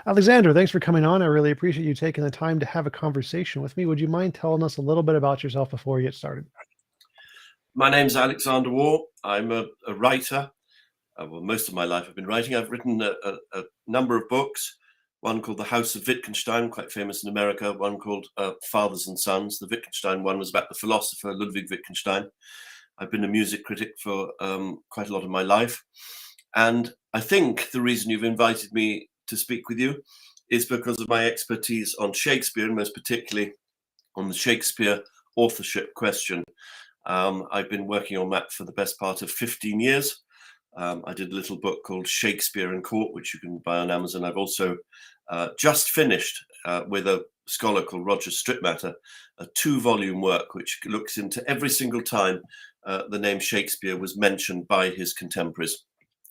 Alexander, thanks for coming on. I really appreciate you taking the time to have a conversation with me. Would you mind telling us a little bit about yourself before we get started? My name's Alexander Waugh. I'm a writer. Well, most of my life I've been writing. I've written a number of books, one called The House of Wittgenstein, quite famous in America, one called Fathers and Sons. The Wittgenstein one was about the philosopher Ludwig Wittgenstein. I've been a music critic for quite a lot of my life. And I think the reason you've invited me to speak with you is because of my expertise on Shakespeare, and most particularly on the Shakespeare authorship question. I've been working on that for the best part of 15 years. I did a little book called Shakespeare in Court, which you can buy on Amazon. I've also just finished with a scholar called Roger Strittmatter, a 2-volume work which looks into every single time the name Shakespeare was mentioned by his contemporaries.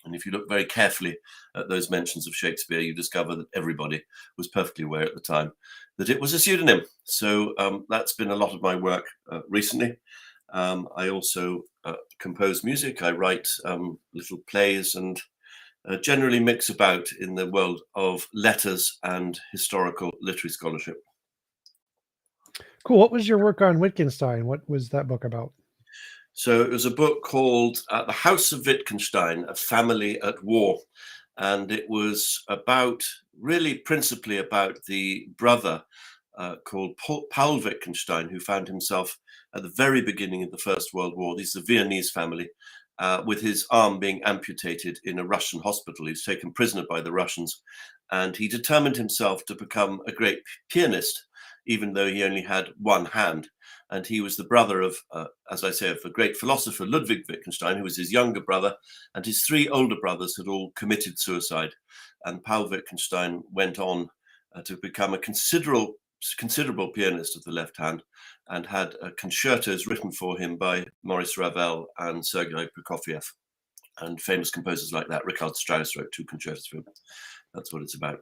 And if you look very carefully at those mentions of Shakespeare, you discover that everybody was perfectly aware at the time that it was a pseudonym. So that's been a lot of my work recently. I also compose music. I write little plays and generally mix about in the world of letters and historical literary scholarship. Cool. What was your work on Wittgenstein? What was that book about? So it was a book called The House of Wittgenstein, A Family at War. And it was about, really principally about the brother called Paul Wittgenstein, who found himself at the very beginning of the First World War. This is a Viennese family, with his arm being amputated in a Russian hospital. He was taken prisoner by the Russians, and he determined himself to become a great pianist, even though he only had one hand. And he was the brother of, as I say, of a great philosopher, Ludwig Wittgenstein, who was his younger brother, and his 3 older brothers had all committed suicide. And Paul Wittgenstein went on to become a considerable pianist of the left hand, and had concertos written for him by Maurice Ravel and Sergei Prokofiev, and famous composers like that. Richard Strauss wrote 2 concertos for him. That's what it's about.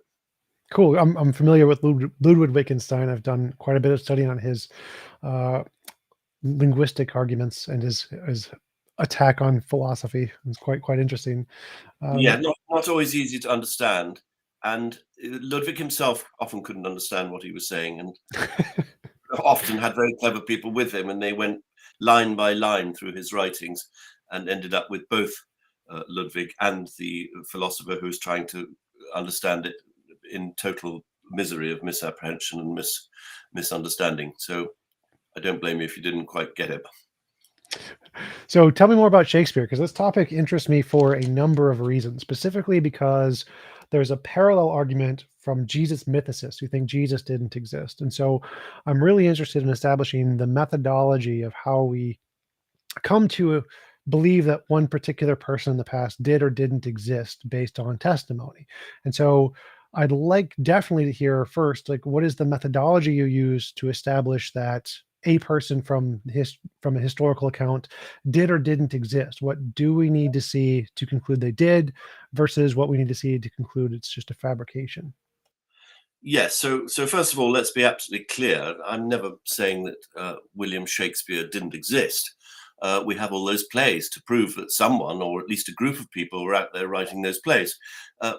Cool. I'm familiar with Ludwig Wittgenstein. I've done quite a bit of studying on his linguistic arguments and his attack on philosophy. It's quite interesting. Yeah, not always easy to understand. And Ludwig himself often couldn't understand what he was saying, and often had very clever people with him, and they went line by line through his writings and ended up with both Ludwig and the philosopher who was trying to understand it in total misery of misapprehension and misunderstanding. So I don't blame you if you didn't quite get it. So tell me more about Shakespeare, because this topic interests me for a number of reasons, specifically because there's a parallel argument from Jesus mythicists who think Jesus didn't exist. And so I'm really interested in establishing the methodology of how we come to believe that one particular person in the past did or didn't exist based on testimony. And so I'd like definitely to hear first, like, what is the methodology you use to establish that a person from a historical account did or didn't exist? What do we need to see to conclude they did versus what we need to see to conclude it's just a fabrication? Yes. So first of all, let's be absolutely clear. I'm never saying that William Shakespeare didn't exist. We have all those plays to prove that someone, or at least a group of people, were out there writing those plays.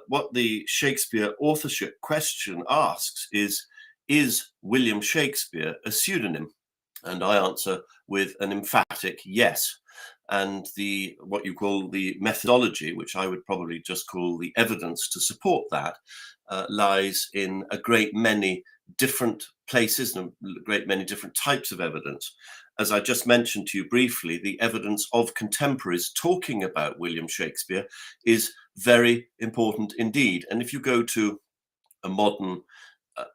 What the Shakespeare authorship question asks is William Shakespeare a pseudonym? And I answer with an emphatic yes. And what you call the methodology, which I would probably just call the evidence to support that, lies in a great many different places and a great many different types of evidence. As I just mentioned to you briefly, the evidence of contemporaries talking about William Shakespeare is very important indeed. And if you go to a modern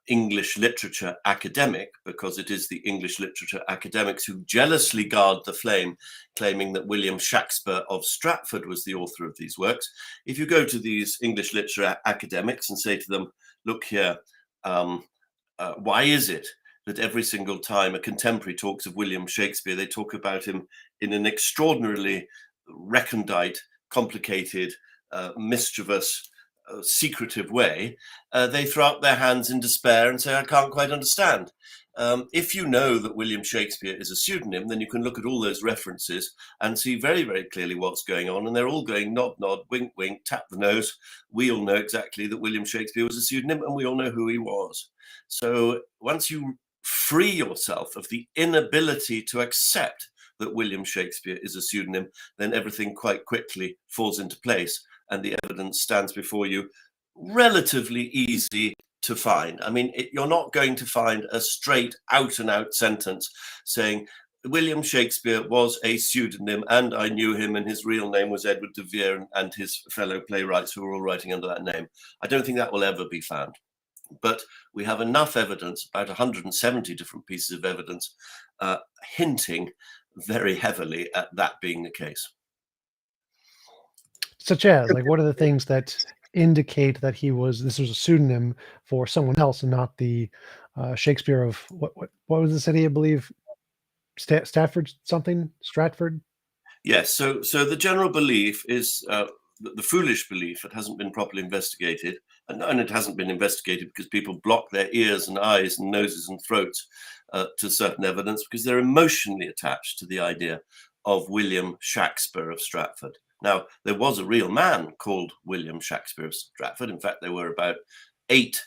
English literature academic, because it is the English literature academics who jealously guard the flame, claiming that William Shakespeare of Stratford was the author of these works. If you go to these English literature academics and say to them, look here, why is it that every single time a contemporary talks of William Shakespeare, they talk about him in an extraordinarily recondite, complicated, mischievous, secretive way, they throw up their hands in despair and say, I can't quite understand. If you know that William Shakespeare is a pseudonym, then you can look at all those references and see very, very clearly what's going on. And they're all going nod, nod, wink, wink, tap the nose. We all know exactly that William Shakespeare was a pseudonym, and we all know who he was. So once you free yourself of the inability to accept that William Shakespeare is a pseudonym, then everything quite quickly falls into place and the evidence stands before you relatively easy to find. I mean, you're not going to find a straight out and out sentence saying William Shakespeare was a pseudonym and I knew him and his real name was Edward de Vere and his fellow playwrights who were all writing under that name. I don't think that will ever be found. But we have enough evidence, about 170 different pieces of evidence, hinting very heavily at that being the case. Such as, like, what are the things that indicate that this was a pseudonym for someone else and not the Shakespeare of what was the city, I believe? Stratford? Yes. So the general belief is the foolish belief. It hasn't been properly investigated, and it hasn't been investigated because people block their ears and eyes and noses and throats to certain evidence because they're emotionally attached to the idea of William Shakespeare of Stratford. Now, there was a real man called William Shakespeare of Stratford. In fact, there were about 8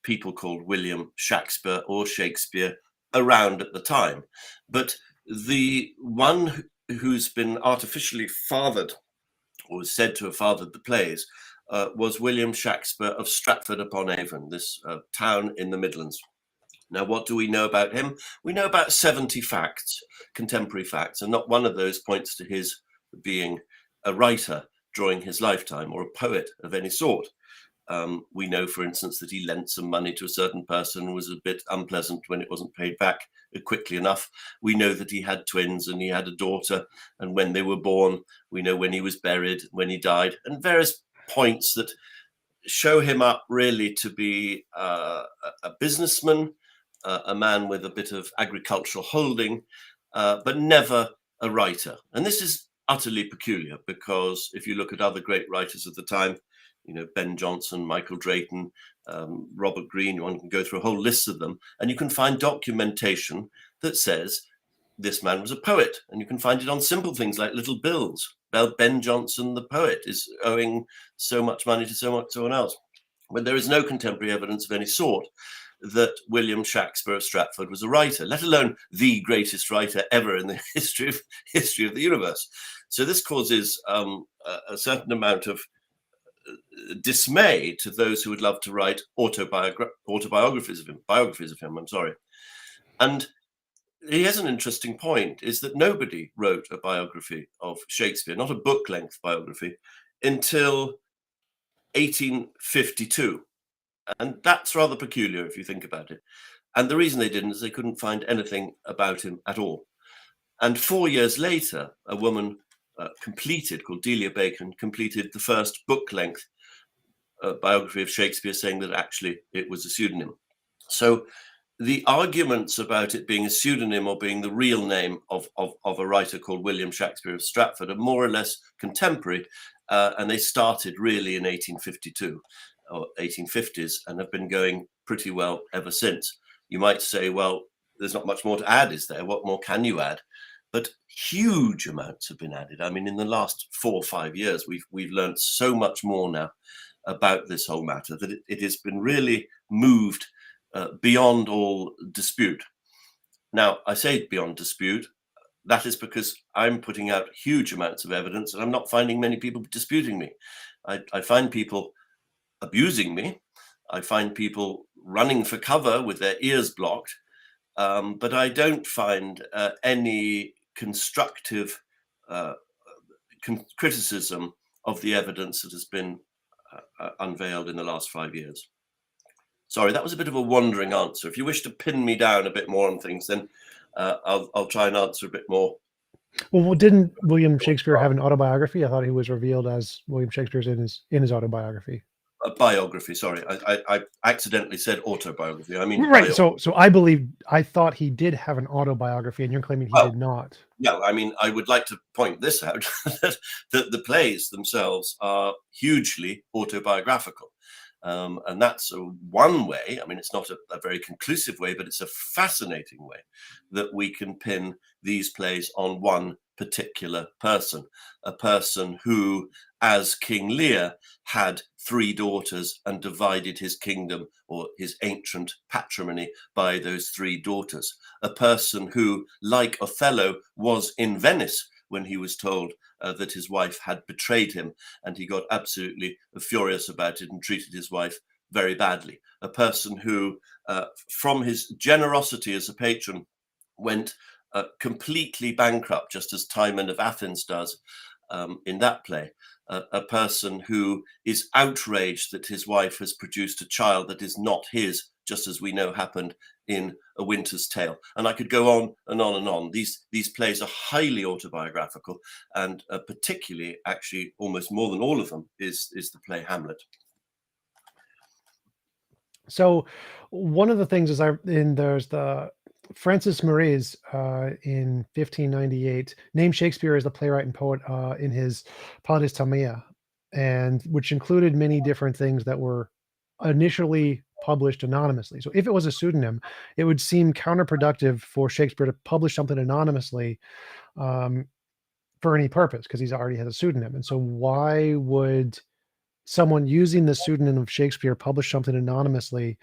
people called William Shakespeare or Shakespeare around at the time. But the one who's been artificially fathered, or was said to have fathered the plays, was William Shakespeare of Stratford-upon-Avon, this town in the Midlands. Now, what do we know about him? We know about 70 facts, contemporary facts, and not one of those points to his being a writer during his lifetime or a poet of any sort. We know, for instance, that he lent some money to a certain person and was a bit unpleasant when it wasn't paid back quickly enough. We know that he had twins and he had a daughter, and when they were born. We know when he was buried, when he died, and various points that show him up really to be a businessman, a man with a bit of agricultural holding, but never a writer. And this is utterly peculiar because if you look at other great writers of the time, Ben Jonson, Michael Drayton, Robert Greene, one can go through a whole list of them, and you can find documentation that says this man was a poet, and you can find it on simple things like little bills. Ben Jonson, the poet, is owing so much money to someone else. But there is no contemporary evidence of any sort that William Shakespeare of Stratford was a writer, let alone the greatest writer ever in the history of the universe. So this causes a certain amount of dismay to those who would love to write biographies of him. I'm sorry. And he has an interesting point, is that nobody wrote a biography of Shakespeare, not a book-length biography, until 1852. And that's rather peculiar if you think about it. And the reason they didn't is they couldn't find anything about him at all. And 4 years later, a woman called Delia Bacon, completed the first book-length biography of Shakespeare, saying that actually it was a pseudonym. So the arguments about it being a pseudonym or being the real name of a writer called William Shakespeare of Stratford are more or less contemporary, and they started really in 1852 or 1850s and have been going pretty well ever since. You might say, well, there's not much more to add, is there? What more can you add? But huge amounts have been added. I mean, in the last 4 or 5 years, we've learned so much more now about this whole matter that it has been really moved beyond all dispute. Now, I say beyond dispute. That is because I'm putting out huge amounts of evidence and I'm not finding many people disputing me. I find people abusing me. I find people running for cover with their ears blocked. But I don't find any constructive criticism of the evidence that has been unveiled in the last 5 years. Sorry, that was a bit of a wandering answer. If you wish to pin me down a bit more on things, then I'll try and answer a bit more. Well, didn't William Shakespeare have an autobiography? I thought he was revealed as William Shakespeare's in his autobiography. A biography, sorry. I accidentally said autobiography. I mean, right. So I thought he did have an autobiography, and you're claiming he did not. No, I mean, I would like to point this out, that the plays themselves are hugely autobiographical. And that's one way. I mean, it's not a very conclusive way, but it's a fascinating way that we can pin these plays on one particular person, a person who, as King Lear, had 3 daughters and divided his kingdom or his ancient patrimony by those 3 daughters, a person who, like Othello, was in Venice when he was told that his wife had betrayed him, and he got absolutely furious about it and treated his wife very badly. A person who, from his generosity as a patron, went completely bankrupt, just as Timon of Athens does in that play. A person who is outraged that his wife has produced a child that is not his, just as we know happened in A Winter's Tale. And I could go on and on and on. These plays are highly autobiographical, and particularly, actually, almost more than all of them is the play Hamlet. So one of the things is there's the Francis Maurice in 1598 named Shakespeare as the playwright and poet in his Palladis Tamia, and which included many different things that were initially published anonymously. So if it was a pseudonym, it would seem counterproductive for Shakespeare to publish something anonymously for any purpose, because he's already has a pseudonym. And so why would someone using the pseudonym of Shakespeare publish something anonymously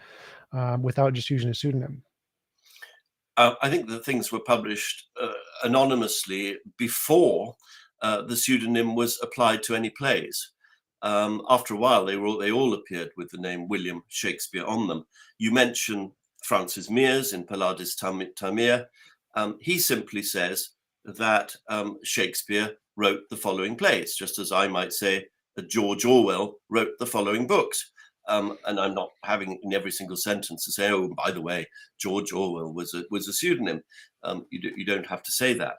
without just using a pseudonym? I think that things were published anonymously before the pseudonym was applied to any plays. After a while, they all appeared with the name William Shakespeare on them. You mention Francis Mears in Palladis Tamia. He simply says that Shakespeare wrote the following plays, just as I might say that George Orwell wrote the following books. And I'm not having in every single sentence to say, oh, by the way, George Orwell was a pseudonym. You don't have to say that.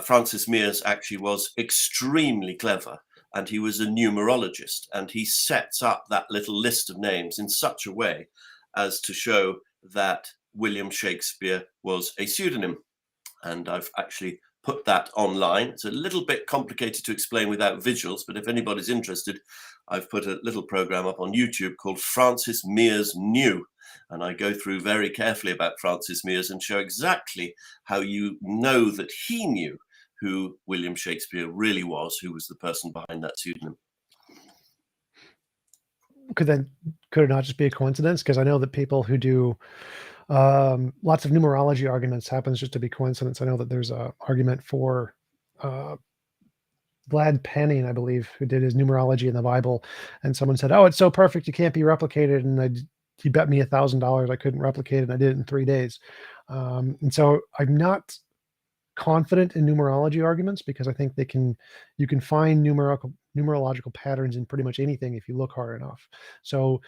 Francis Mears actually was extremely clever, and he was a numerologist, and he sets up that little list of names in such a way as to show that William Shakespeare was a pseudonym. And I've actually put that online. It's a little bit complicated to explain without visuals, but if anybody's interested, I've put a little program up on YouTube called Francis Mears Knew, and I go through very carefully about Francis Mears and show exactly how you know that he knew who William Shakespeare really was, who was the person behind that pseudonym. Could it not just be a coincidence? Because I know that people who do lots of numerology arguments happens just to be coincidence. I know that there's a argument for Vlad Penning, I believe, who did his numerology in the Bible, and someone said, "Oh, it's so perfect, it can't be replicated," and he bet me $1,000 I couldn't replicate it, and I did it in 3 days. And so I'm not confident in numerology arguments, because I think you can find numerological patterns in pretty much anything if you look hard enough. So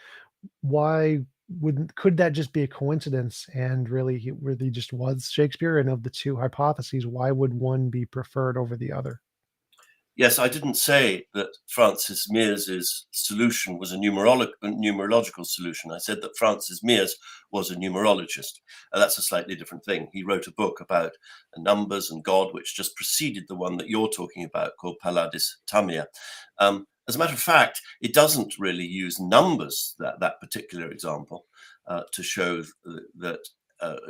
could that just be a coincidence, and really he just was Shakespeare? And of the two hypotheses, why would one be preferred over the other? Yes, I didn't say that Francis Mears's solution was a numerological solution. I said that Francis Mears was a numerologist. That's a slightly different thing. He wrote a book about numbers and God, which just preceded the one that you're talking about, called Palladis Tamia. As a matter of fact, it doesn't really use numbers, that particular example, to show that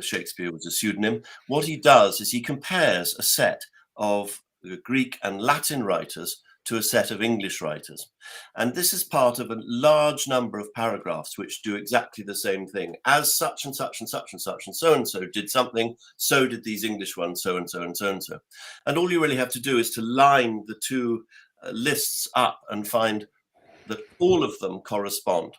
Shakespeare was a pseudonym. What he does is he compares a set of Greek and Latin writers to a set of English writers. And this is part of a large number of paragraphs which do exactly the same thing. As such and such and such and such and so did something, so did these English ones, so and so and so and so. And all you really have to do is to line the two lists up and find that all of them correspond.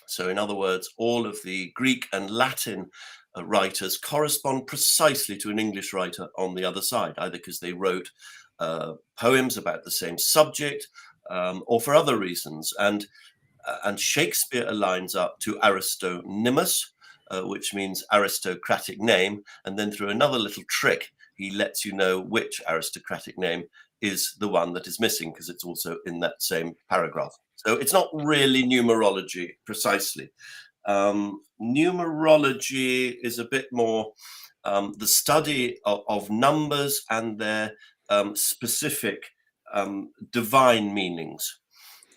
So in other words, all of the Greek and Latin writers correspond precisely to an English writer on the other side, either because they wrote poems about the same subject or for other reasons. And Shakespeare aligns up to Aristonymus, which means aristocratic name. And then through another little trick, he lets you know which aristocratic name is the one that is missing, because it's also in that same paragraph. So it's not really numerology precisely. Numerology is a bit more the study of numbers and their specific divine meanings.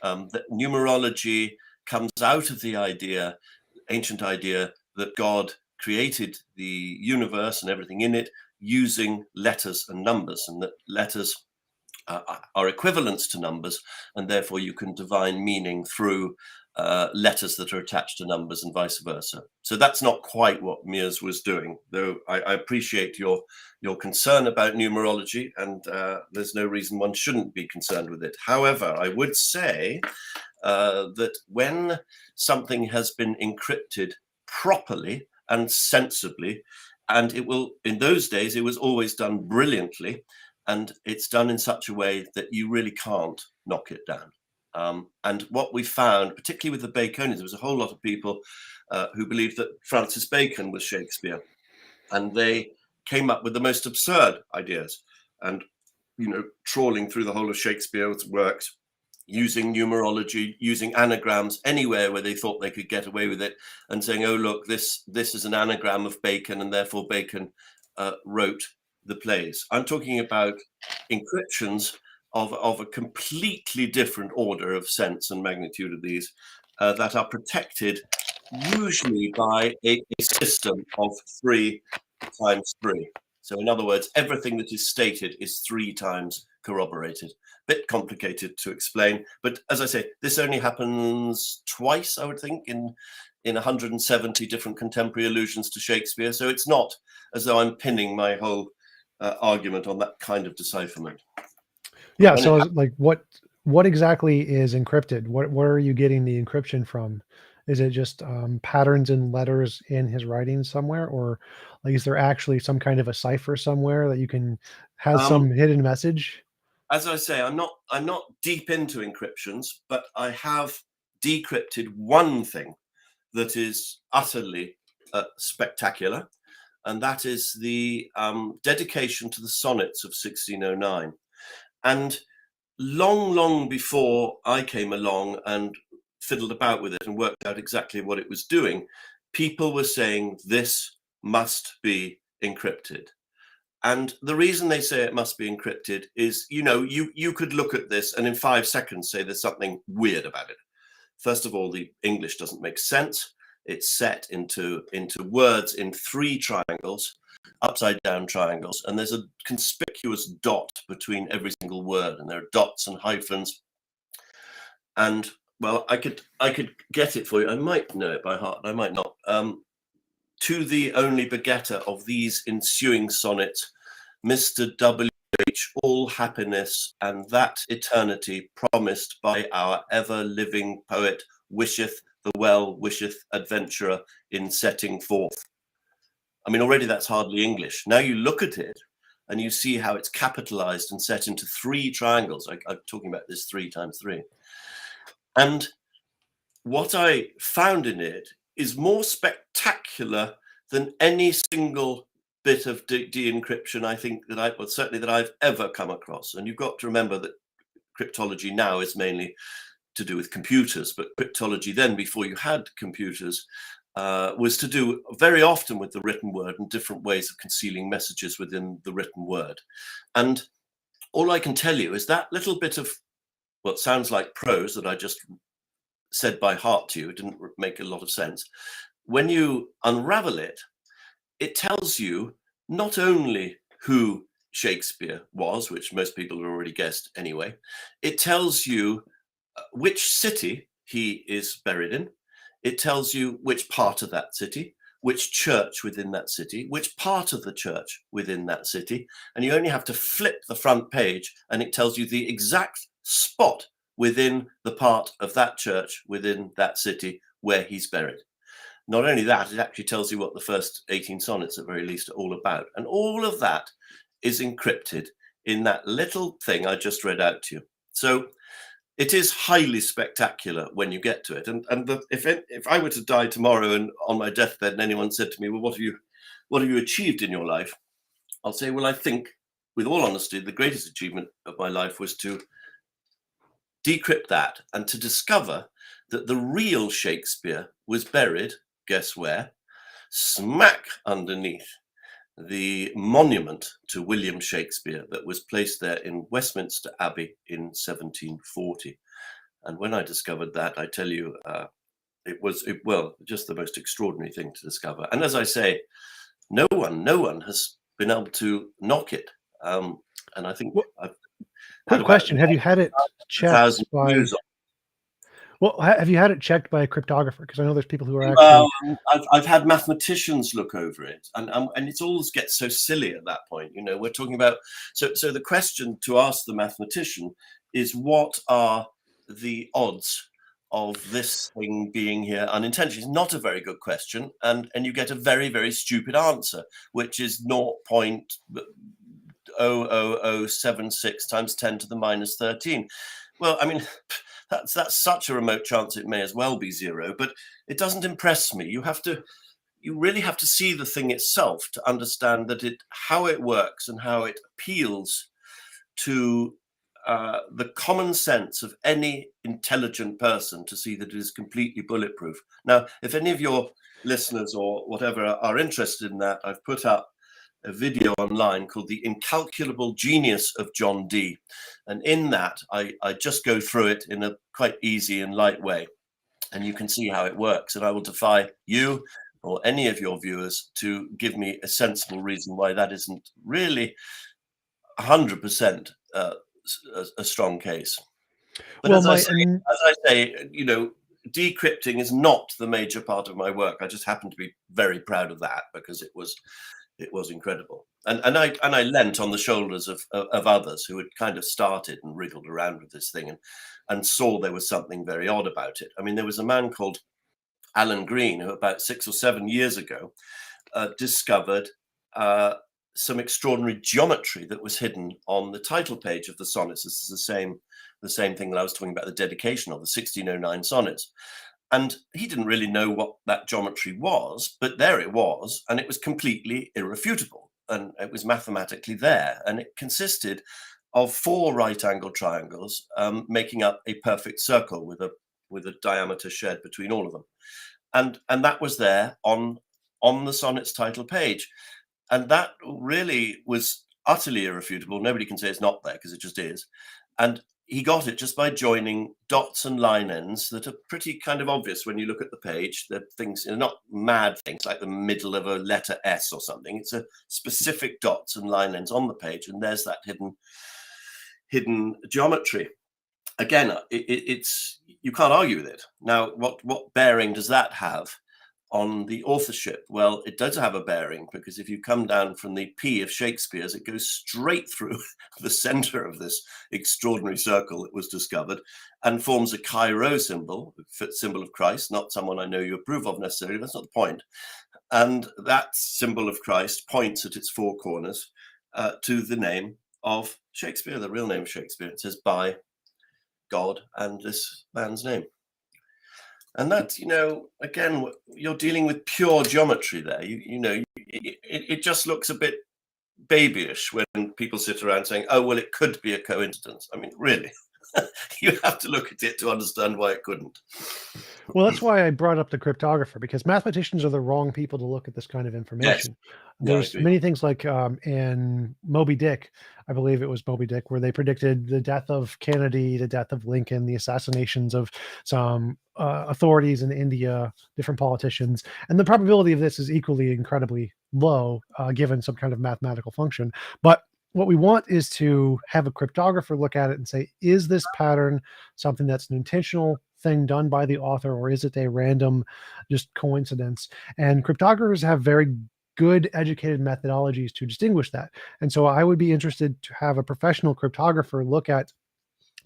That numerology comes out of the ancient idea that God created the universe and everything in it using letters and numbers, and that letters are equivalents to numbers, and therefore you can divine meaning through letters that are attached to numbers and vice versa. So that's not quite what Mears was doing, though I appreciate your concern about numerology, and there's no reason one shouldn't be concerned with it. However, I would say that when something has been encrypted properly and sensibly, and in those days, it was always done brilliantly, and it's done in such a way that you really can't knock it down. And what we found, particularly with the Baconians, there was a whole lot of people who believed that Francis Bacon was Shakespeare, and they came up with the most absurd ideas, and trawling through the whole of Shakespeare's works, using numerology, using anagrams anywhere where they thought they could get away with it, and saying, oh look, this is an anagram of Bacon, and therefore Bacon wrote the plays. I'm talking about encryptions of a completely different order of sense and magnitude of these that are protected usually by a system of 3 times 3. So in other words, everything that is stated is 3 times corroborated. Bit complicated to explain, but as I say, this only happens twice, I would think, in 170 different contemporary allusions to Shakespeare. So it's not as though I'm pinning my whole argument on that kind of decipherment. Yeah. So like, what exactly is encrypted? Where are you getting the encryption from? Is it just patterns in letters in his writing somewhere, or like is there actually some kind of a cipher somewhere that you can has some hidden message? As I say, I'm not deep into encryptions, but I have decrypted one thing that is utterly spectacular, and that is the dedication to the Sonnets of 1609. And long before I came along and fiddled about with it and worked out exactly what it was doing, people were saying this must be encrypted. And the reason they say it must be encrypted is, you could look at this and in 5 seconds say there's something weird about it. First of all, the English doesn't make sense. It's set into words in 3 triangles, upside down triangles, and there's a conspicuous dot between every single word, and there are dots and hyphens. And well, I could get it for you. I might know it by heart, I might not. To the only begetter of these ensuing sonnets, Mr. W.H., all happiness and that eternity promised by our ever-living poet wisheth the well-wisheth adventurer in setting forth. I mean, already that's hardly English. Now you look at it and you see how it's capitalized and set into 3 triangles. I'm talking about this 3 times 3. And what I found in it is more spectacular than any single bit of de-encryption I think that I've ever come across. And you've got to remember that cryptology now is mainly to do with computers, but cryptology then, before you had computers, was to do very often with the written word and different ways of concealing messages within the written word. And all I can tell you is that little bit of what sounds like prose that I just said by heart to you, it didn't make a lot of sense. When you unravel it, it tells you not only who Shakespeare was, which most people have already guessed anyway, it tells you which city he is buried in. It tells you which part of that city, which church within that city, which part of the church within that city. And you only have to flip the front page and it tells you the exact spot within the part of that church within that city where he's buried. Not only that, it actually tells you what the first 18 sonnets at very least are all about. And all of that is encrypted in that little thing I just read out to you. So it is highly spectacular when you get to it. And if I were to die tomorrow and on my deathbed and anyone said to me, well, what have you achieved in your life? I'll say, well, I think, with all honesty, the greatest achievement of my life was to decrypt that and to discover that the real Shakespeare was buried, guess where? Smack underneath the monument to William Shakespeare that was placed there in Westminster Abbey in 1740. And when I discovered that, I tell you, it was just the most extraordinary thing to discover. And as I say, no one has been able to knock it. And I think I've had Quick question: have you had it checked 1,000 by? views on. Well, have you had it checked by a cryptographer? Because I know there's people who are actually. Well, I've had mathematicians look over it, and it always gets so silly at that point. You know, we're talking about so the question to ask the mathematician is, what are the odds of this thing being here unintentionally? It's not a very good question, and you get a very, very stupid answer, which is 0.00076 times 10 to the minus 13. Well, I mean, that's such a remote chance it may as well be zero, but it doesn't impress me. You really have to see the thing itself to understand that how it works and how it appeals to the common sense of any intelligent person, to see that it is completely bulletproof. Now, if any of your listeners or whatever are interested in that, I've put up a video online called The Incalculable Genius of John Dee. And in that, I just go through it in a quite easy and light way. And you can see how it works. And I will defy you or any of your viewers to give me a sensible reason why that isn't really 100% a strong case. But Well, as I say, you know, decrypting is not the major part of my work. I just happen to be very proud of that because it was incredible, and I leant on the shoulders of others who had kind of started and wriggled around with this thing and saw there was something very odd about it. I mean, there was a man called Alan Green who about 6 or 7 years ago discovered some extraordinary geometry that was hidden on the title page of the Sonnets. This is the same thing that I was talking about, the dedication of the 1609 Sonnets. And he didn't really know what that geometry was, but there it was, and it was completely irrefutable, and it was mathematically there, and it consisted of 4 right-angled triangles making up a perfect circle with a diameter shared between all of them, and that was there on the Sonnets title page, and that really was utterly irrefutable. Nobody can say it's not there because it just is, and he got it just by joining dots and line ends that are pretty kind of obvious when you look at the page. They're things, not mad things like the middle of a letter S or something. It's a specific dots and line ends on the page, and there's that hidden geometry. Again, it's you can't argue with it. Now, what bearing does that have on the authorship? Well, it does have a bearing, because if you come down from the P of Shakespeare's, it goes straight through the center of this extraordinary circle that was discovered and forms a Chi-Rho symbol of Christ, not someone I know you approve of necessarily. That's not the point. And that symbol of Christ points at its 4 corners to the name of Shakespeare, the real name of Shakespeare. It says, by God and this man's name. And that, again, you're dealing with pure geometry there. It just looks a bit babyish when people sit around saying, oh, well, it could be a coincidence. I mean, really, you have to look at it to understand why it couldn't. Well, that's why I brought up the cryptographer, because mathematicians are the wrong people to look at this kind of information. Yes. There's many things like in Moby Dick, I believe it was Moby Dick, where they predicted the death of Kennedy, the death of Lincoln, the assassinations of some authorities in India, different politicians. And the probability of this is equally incredibly low, given some kind of mathematical function. But what we want is to have a cryptographer look at it and say, is this pattern something that's an intentional thing done by the author, or is it a random just coincidence? And cryptographers have very good educated methodologies to distinguish that. And so I would be interested to have a professional cryptographer look at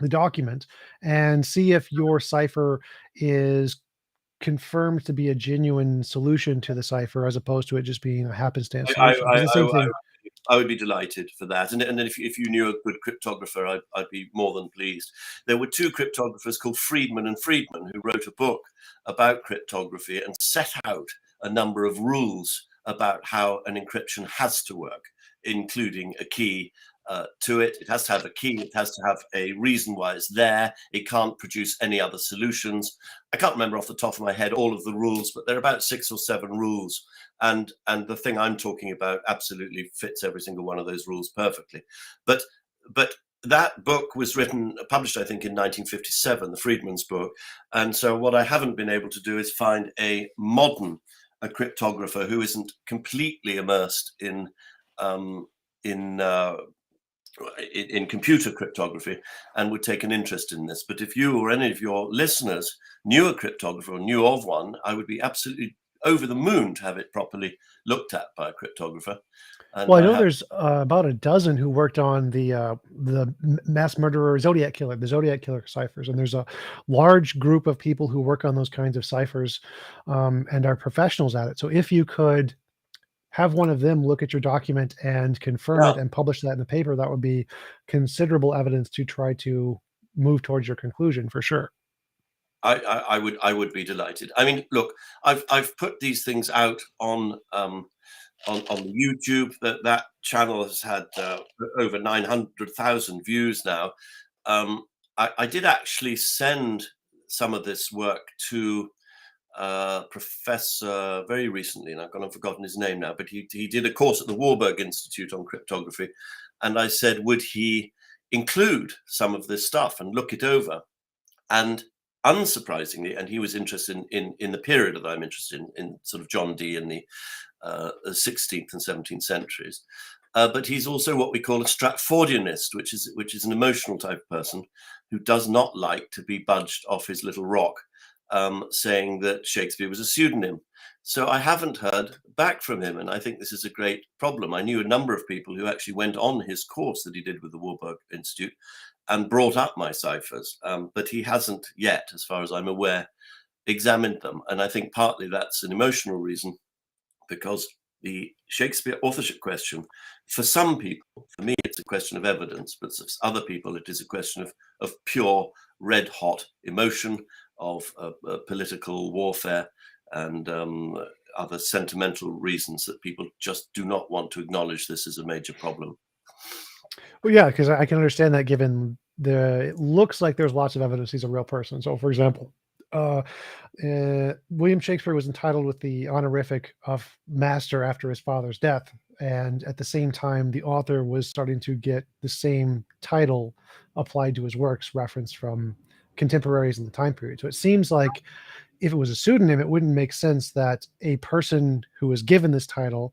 the document and see if your cipher is confirmed to be a genuine solution to the cipher, as opposed to it just being a happenstance solution. I would be delighted for that. And then if you knew a good cryptographer, I'd be more than pleased. There were 2 cryptographers called Friedman and Friedman who wrote a book about cryptography and set out a number of rules about how an encryption has to work, including a key to it. It has to have a key. It has to have a reason why it's there. It can't produce any other solutions. I can't remember off the top of my head all of the rules, but there are about 6 or 7 rules. And the thing I'm talking about absolutely fits every single one of those rules perfectly. But that book was published, I think, in 1957, the Freedman's book. And so what I haven't been able to do is find a modern cryptographer who isn't completely immersed in computer cryptography and would take an interest in this. But if you or any of your listeners knew a cryptographer or knew of one, I would be absolutely over the moon to have it properly looked at by a cryptographer. And Well, I know there's about a dozen who worked on the mass murderer Zodiac killer, the Zodiac killer ciphers, and there's a large group of people who work on those kinds of ciphers and are professionals at it. So if you could have one of them look at your document and confirm it and publish that in the paper, that would be considerable evidence to try to move towards your conclusion for sure. I would be delighted. I mean, look, I've put these things out on YouTube. That channel has had over 900,000 views now. I did actually send some of this work to professor very recently, and I've forgotten his name now, but he did a course at the Warburg Institute on cryptography, and I said, would he include some of this stuff and look it over? And unsurprisingly, and he was interested in the period that I'm interested in sort of John Dee in the 16th and 17th centuries. But he's also what we call a Stratfordianist, which is an emotional type of person who does not like to be budged off his little rock, saying that Shakespeare was a pseudonym. So I haven't heard back from him, and I think this is a great problem. I knew a number of people who actually went on his course that he did with the Warburg Institute and brought up my ciphers, but he hasn't yet, as far as I'm aware, examined them. And I think partly that's an emotional reason, because the Shakespeare authorship question, for some people, for me, it's a question of evidence, but for other people, it is a question of pure red hot emotion, of political warfare, and other sentimental reasons that people just do not want to acknowledge this as a major problem. Well, yeah, because I can understand that, given it looks like there's lots of evidence he's a real person. So, for example, William Shakespeare was entitled with the honorific of master after his father's death, and at the same time, the author was starting to get the same title applied to his works, referenced from contemporaries in the time period. So it seems like if it was a pseudonym, it wouldn't make sense that a person who was given this title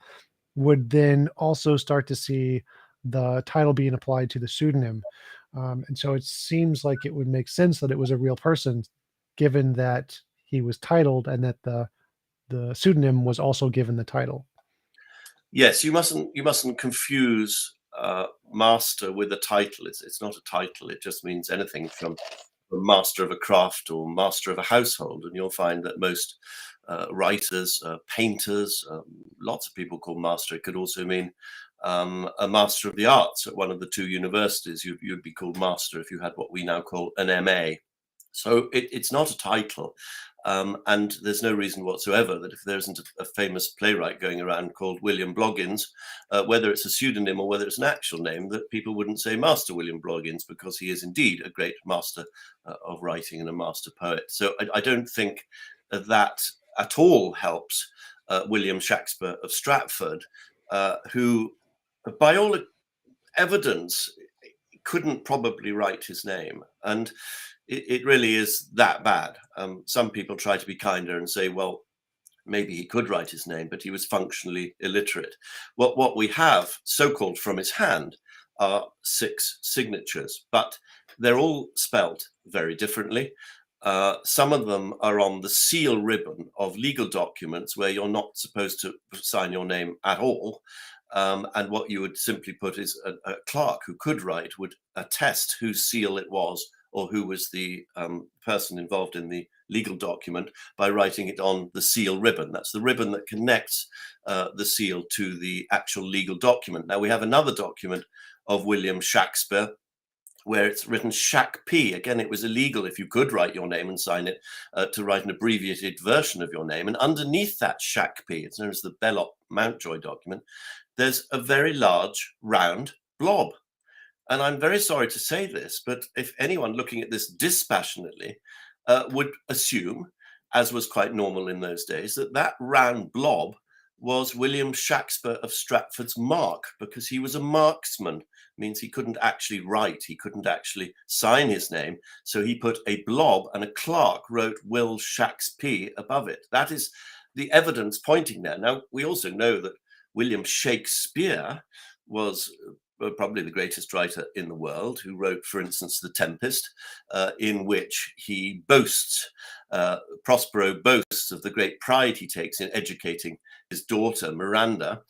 would then also start to see the title being applied to the pseudonym. And so it seems like it would make sense that it was a real person, given that he was titled and that the pseudonym was also given the title. Yes, you mustn't confuse master with a title. It's not a title. It just means anything from master of a craft or master of a household. And you'll find that most writers, painters, lots of people call master. It could also mean a master of the arts at one of the two universities. You'd be called master if you had what we now call an MA. So it's not a title. And there's no reason whatsoever that if there isn't a famous playwright going around called William Bloggins, whether it's a pseudonym or whether it's an actual name, that people wouldn't say Master William Bloggins, because he is indeed a great master of writing and a master poet. So I don't think that at all helps William Shakespeare of Stratford, who, by all evidence, couldn't probably write his name. And it really is that bad. Some people try to be kinder and say, well, maybe he could write his name, but he was functionally illiterate. What we have, so-called from his hand, are 6 signatures, but they're all spelt very differently. Some of them are on the seal ribbon of legal documents where you're not supposed to sign your name at all. And what you would simply put is a clerk who could write would attest whose seal it was, or who was the person involved in the legal document, by writing it on the seal ribbon. That's the ribbon that connects the seal to the actual legal document. Now, we have another document of William Shakespeare where it's written Shack P. Again, it was illegal, if you could write your name and sign it, to write an abbreviated version of your name. And underneath that Shack P, it's known as the Bellock Mountjoy document, there's a very large round blob. And I'm very sorry to say this, but if anyone looking at this dispassionately would assume, as was quite normal in those days, that that round blob was William Shakespeare of Stratford's mark, because he was a marksman, means he couldn't actually write. He couldn't actually sign his name. So he put a blob, and a clerk wrote Will Shakespeare above it. That is the evidence pointing there. Now, we also know that William Shakespeare was probably the greatest writer in the world, who wrote, for instance, The Tempest, in which he boasts, Prospero boasts of the great pride he takes in educating his daughter, Miranda.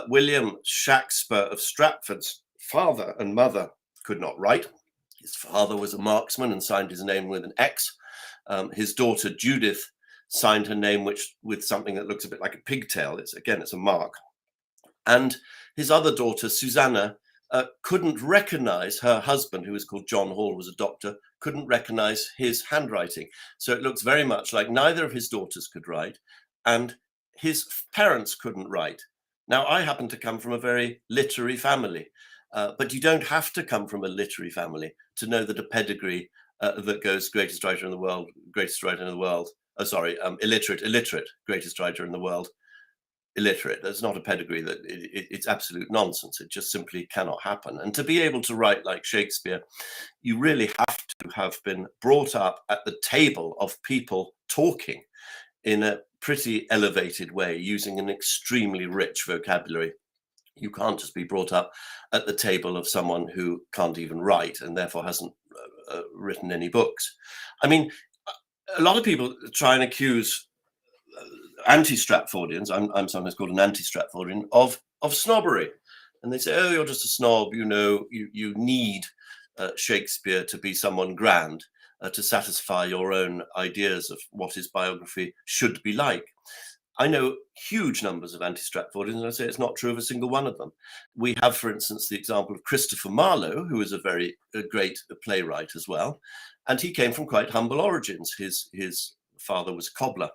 William Shakespeare of Stratford's father and mother could not write. His father was a marksman and signed his name with an X. His daughter, Judith, signed her name with something that looks a bit like a pigtail. It's a mark. And his other daughter, Susanna, couldn't recognize her husband, who was called John Hall, was a doctor, couldn't recognize his handwriting. So it looks very much like neither of his daughters could write, and his parents couldn't write. Now, I happen to come from a very literary family, but you don't have to come from a literary family to know that a pedigree that goes greatest writer in the world, illiterate, greatest writer in the world, illiterate. That's not a pedigree. That it's absolute nonsense. It just simply cannot happen. And to be able to write like Shakespeare, you really have to have been brought up at the table of people talking in a pretty elevated way, using an extremely rich vocabulary. You can't just be brought up at the table of someone who can't even write and therefore hasn't written any books. I mean, a lot of people try and accuse anti-Stratfordians, I'm sometimes called an anti-Stratfordian, of snobbery. And they say, oh, you're just a snob, you need Shakespeare to be someone grand, to satisfy your own ideas of what his biography should be like. I know huge numbers of anti-Stratfordians, and I say it's not true of a single one of them. We have, for instance, the example of Christopher Marlowe, who is a very great playwright as well, and he came from quite humble origins. His father was a cobbler.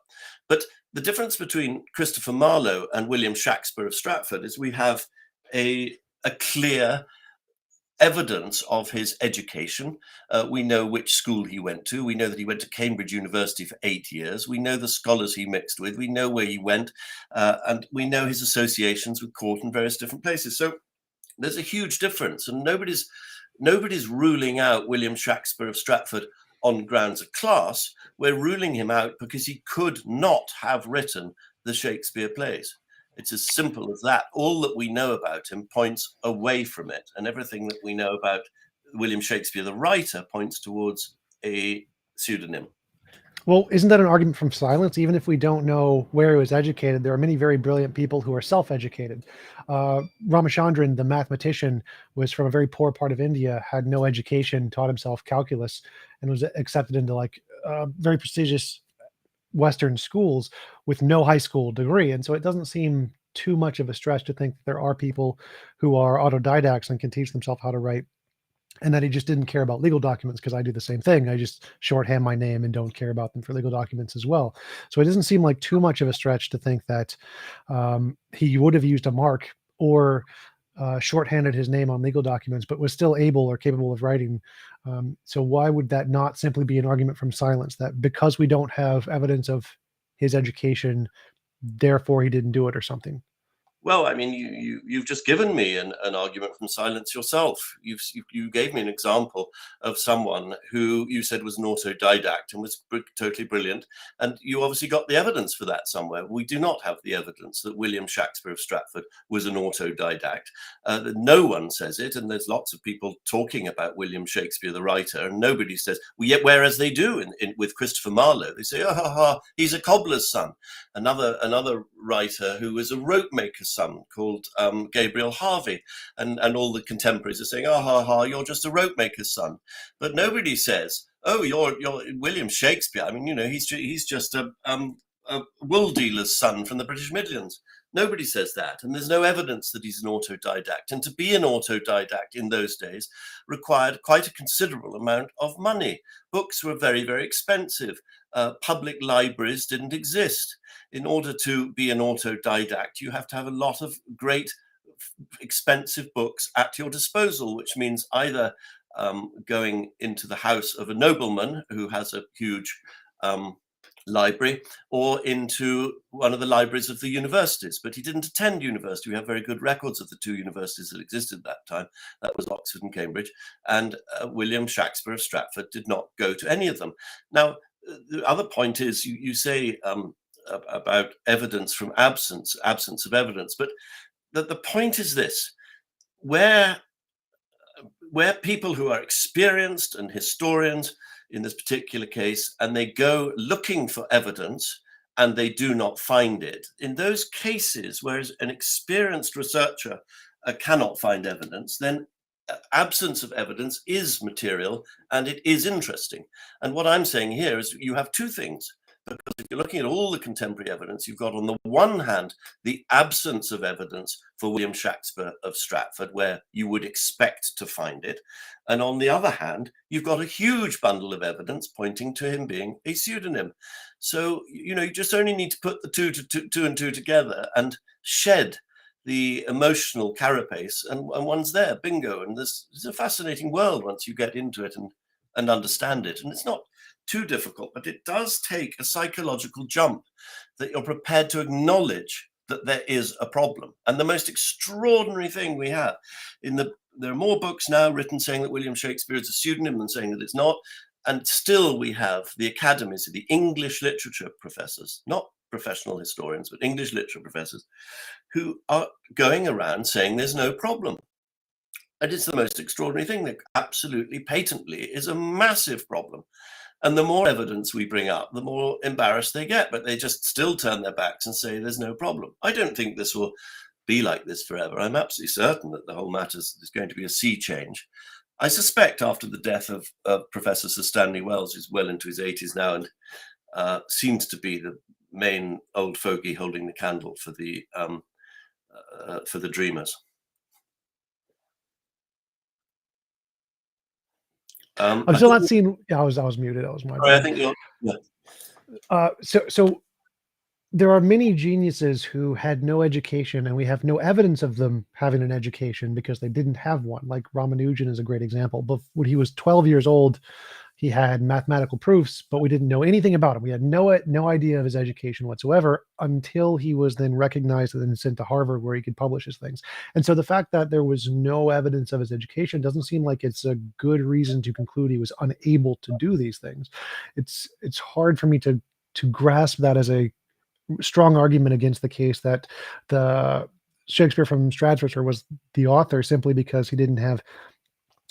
But the difference between Christopher Marlowe and William Shakespeare of Stratford is we have a clear evidence of his education. We know which school he went to. We know that he went to Cambridge University for 8 years. We know the scholars he mixed with. We know where he went, and we know his associations with court in various different places. So there's a huge difference, and nobody's ruling out William Shakespeare of Stratford on grounds of class. We're ruling him out because he could not have written the Shakespeare plays. It's as simple as that. All that we know about him points away from it, and everything that we know about William Shakespeare, the writer, points towards a pseudonym. Well, isn't that an argument from silence? Even if we don't know where he was educated, there are many very brilliant people who are self-educated. Ramachandran, the mathematician, was from a very poor part of India, had no education, taught himself calculus, and was accepted into very prestigious Western schools with no high school degree. And so it doesn't seem too much of a stretch to think that there are people who are autodidacts and can teach themselves how to write, and that he just didn't care about legal documents, because I do the same thing. I just shorthand my name and don't care about them for legal documents as well. So it doesn't seem like too much of a stretch to think that he would have used a mark or shorthanded his name on legal documents, but was still able or capable of writing. So why would that not simply be an argument from silence, that because we don't have evidence of his education, therefore he didn't do it or something? Well, I mean, you've just given me an argument from silence yourself. You gave me an example of someone who you said was an autodidact and was totally brilliant, and you obviously got the evidence for that somewhere. We do not have the evidence that William Shakespeare of Stratford was an autodidact. No one says it, and there's lots of people talking about William Shakespeare, the writer, and nobody says. Well, yet, whereas they do with Christopher Marlowe, they say, "Oh, he's a cobbler's son." Another writer who was a rope maker's son called Gabriel Harvey, and all the contemporaries are saying, you're just a rope maker's son. But nobody says, oh, you're William Shakespeare. I mean, he's just a wool dealer's son from the British Midlands. Nobody says that, and there's no evidence that he's an autodidact. And to be an autodidact in those days required quite a considerable amount of money. Books were very, very expensive. Public libraries didn't exist. In order to be an autodidact, you have to have a lot of great, expensive books at your disposal, which means either going into the house of a nobleman who has a huge library or into one of the libraries of the universities, but he didn't attend university. We have very good records of the two universities that existed at that time. That was Oxford and Cambridge, and William Shakespeare of Stratford did not go to any of them. Now, the other point is you say about evidence from absence of evidence, but the point is this: where people who are experienced and historians in this particular case, and they go looking for evidence and they do not find it. In those cases, whereas an experienced researcher cannot find evidence, then absence of evidence is material and it is interesting. And what I'm saying here is you have two things. Because if you're looking at all the contemporary evidence, you've got on the one hand the absence of evidence for William Shakespeare of Stratford, where you would expect to find it. And on the other hand, you've got a huge bundle of evidence pointing to him being a pseudonym. So, you just only need to put the two and two together and shed the emotional carapace, and one's there, bingo. And this is a fascinating world once you get into it and understand it. And it's not too difficult, but it does take a psychological jump that you're prepared to acknowledge that there is a problem. And the most extraordinary thing we have there are more books now written saying that William Shakespeare is a pseudonym than saying that it's not. And still we have the academies, the English literature professors, not professional historians, but English literature professors, who are going around saying there's no problem. And it's the most extraordinary thing that absolutely patently is a massive problem. And the more evidence we bring up, the more embarrassed they get, but they just still turn their backs and say there's no problem. I don't think this will be like this forever. I'm absolutely certain that the whole matter is going to be a sea change. I suspect after the death of Professor Sir Stanley Wells, who's well into his 80s now and seems to be the main old fogey holding the candle for the dreamers. I'm still not seeing. Yeah, I was muted. That was my. Sorry, I think you're. Yeah. So there are many geniuses who had no education, and we have no evidence of them having an education because they didn't have one. Like Ramanujan is a great example. But when he was 12 years old, he had mathematical proofs, but we didn't know anything about him. We had no idea of his education whatsoever until he was then recognized and then sent to Harvard, where he could publish his things. And so the fact that there was no evidence of his education doesn't seem like it's a good reason to conclude he was unable to do these things. It's hard for me to grasp that as a strong argument against the case that the Shakespeare from Stratford was the author simply because he didn't have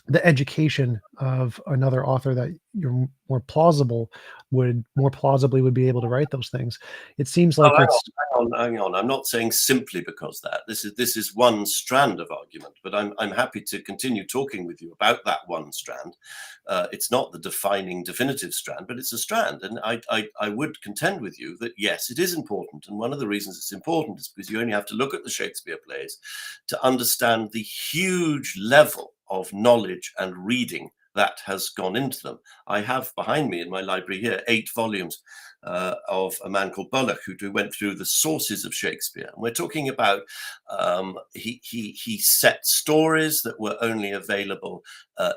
the education of another author that you're more plausibly would be able to write those things. It seems like hang on. I'm not saying simply because that. This is one strand of argument, but I'm happy to continue talking with you about that one strand. It's not the defining definitive strand, but it's a strand. And I would contend with you that yes, it is important. And one of the reasons it's important is because you only have to look at the Shakespeare plays to understand the huge level of knowledge and reading that has gone into them. I have behind me in my library here 8 volumes of a man called Bellock who went through the sources of Shakespeare. And we're talking about he set stories that were only available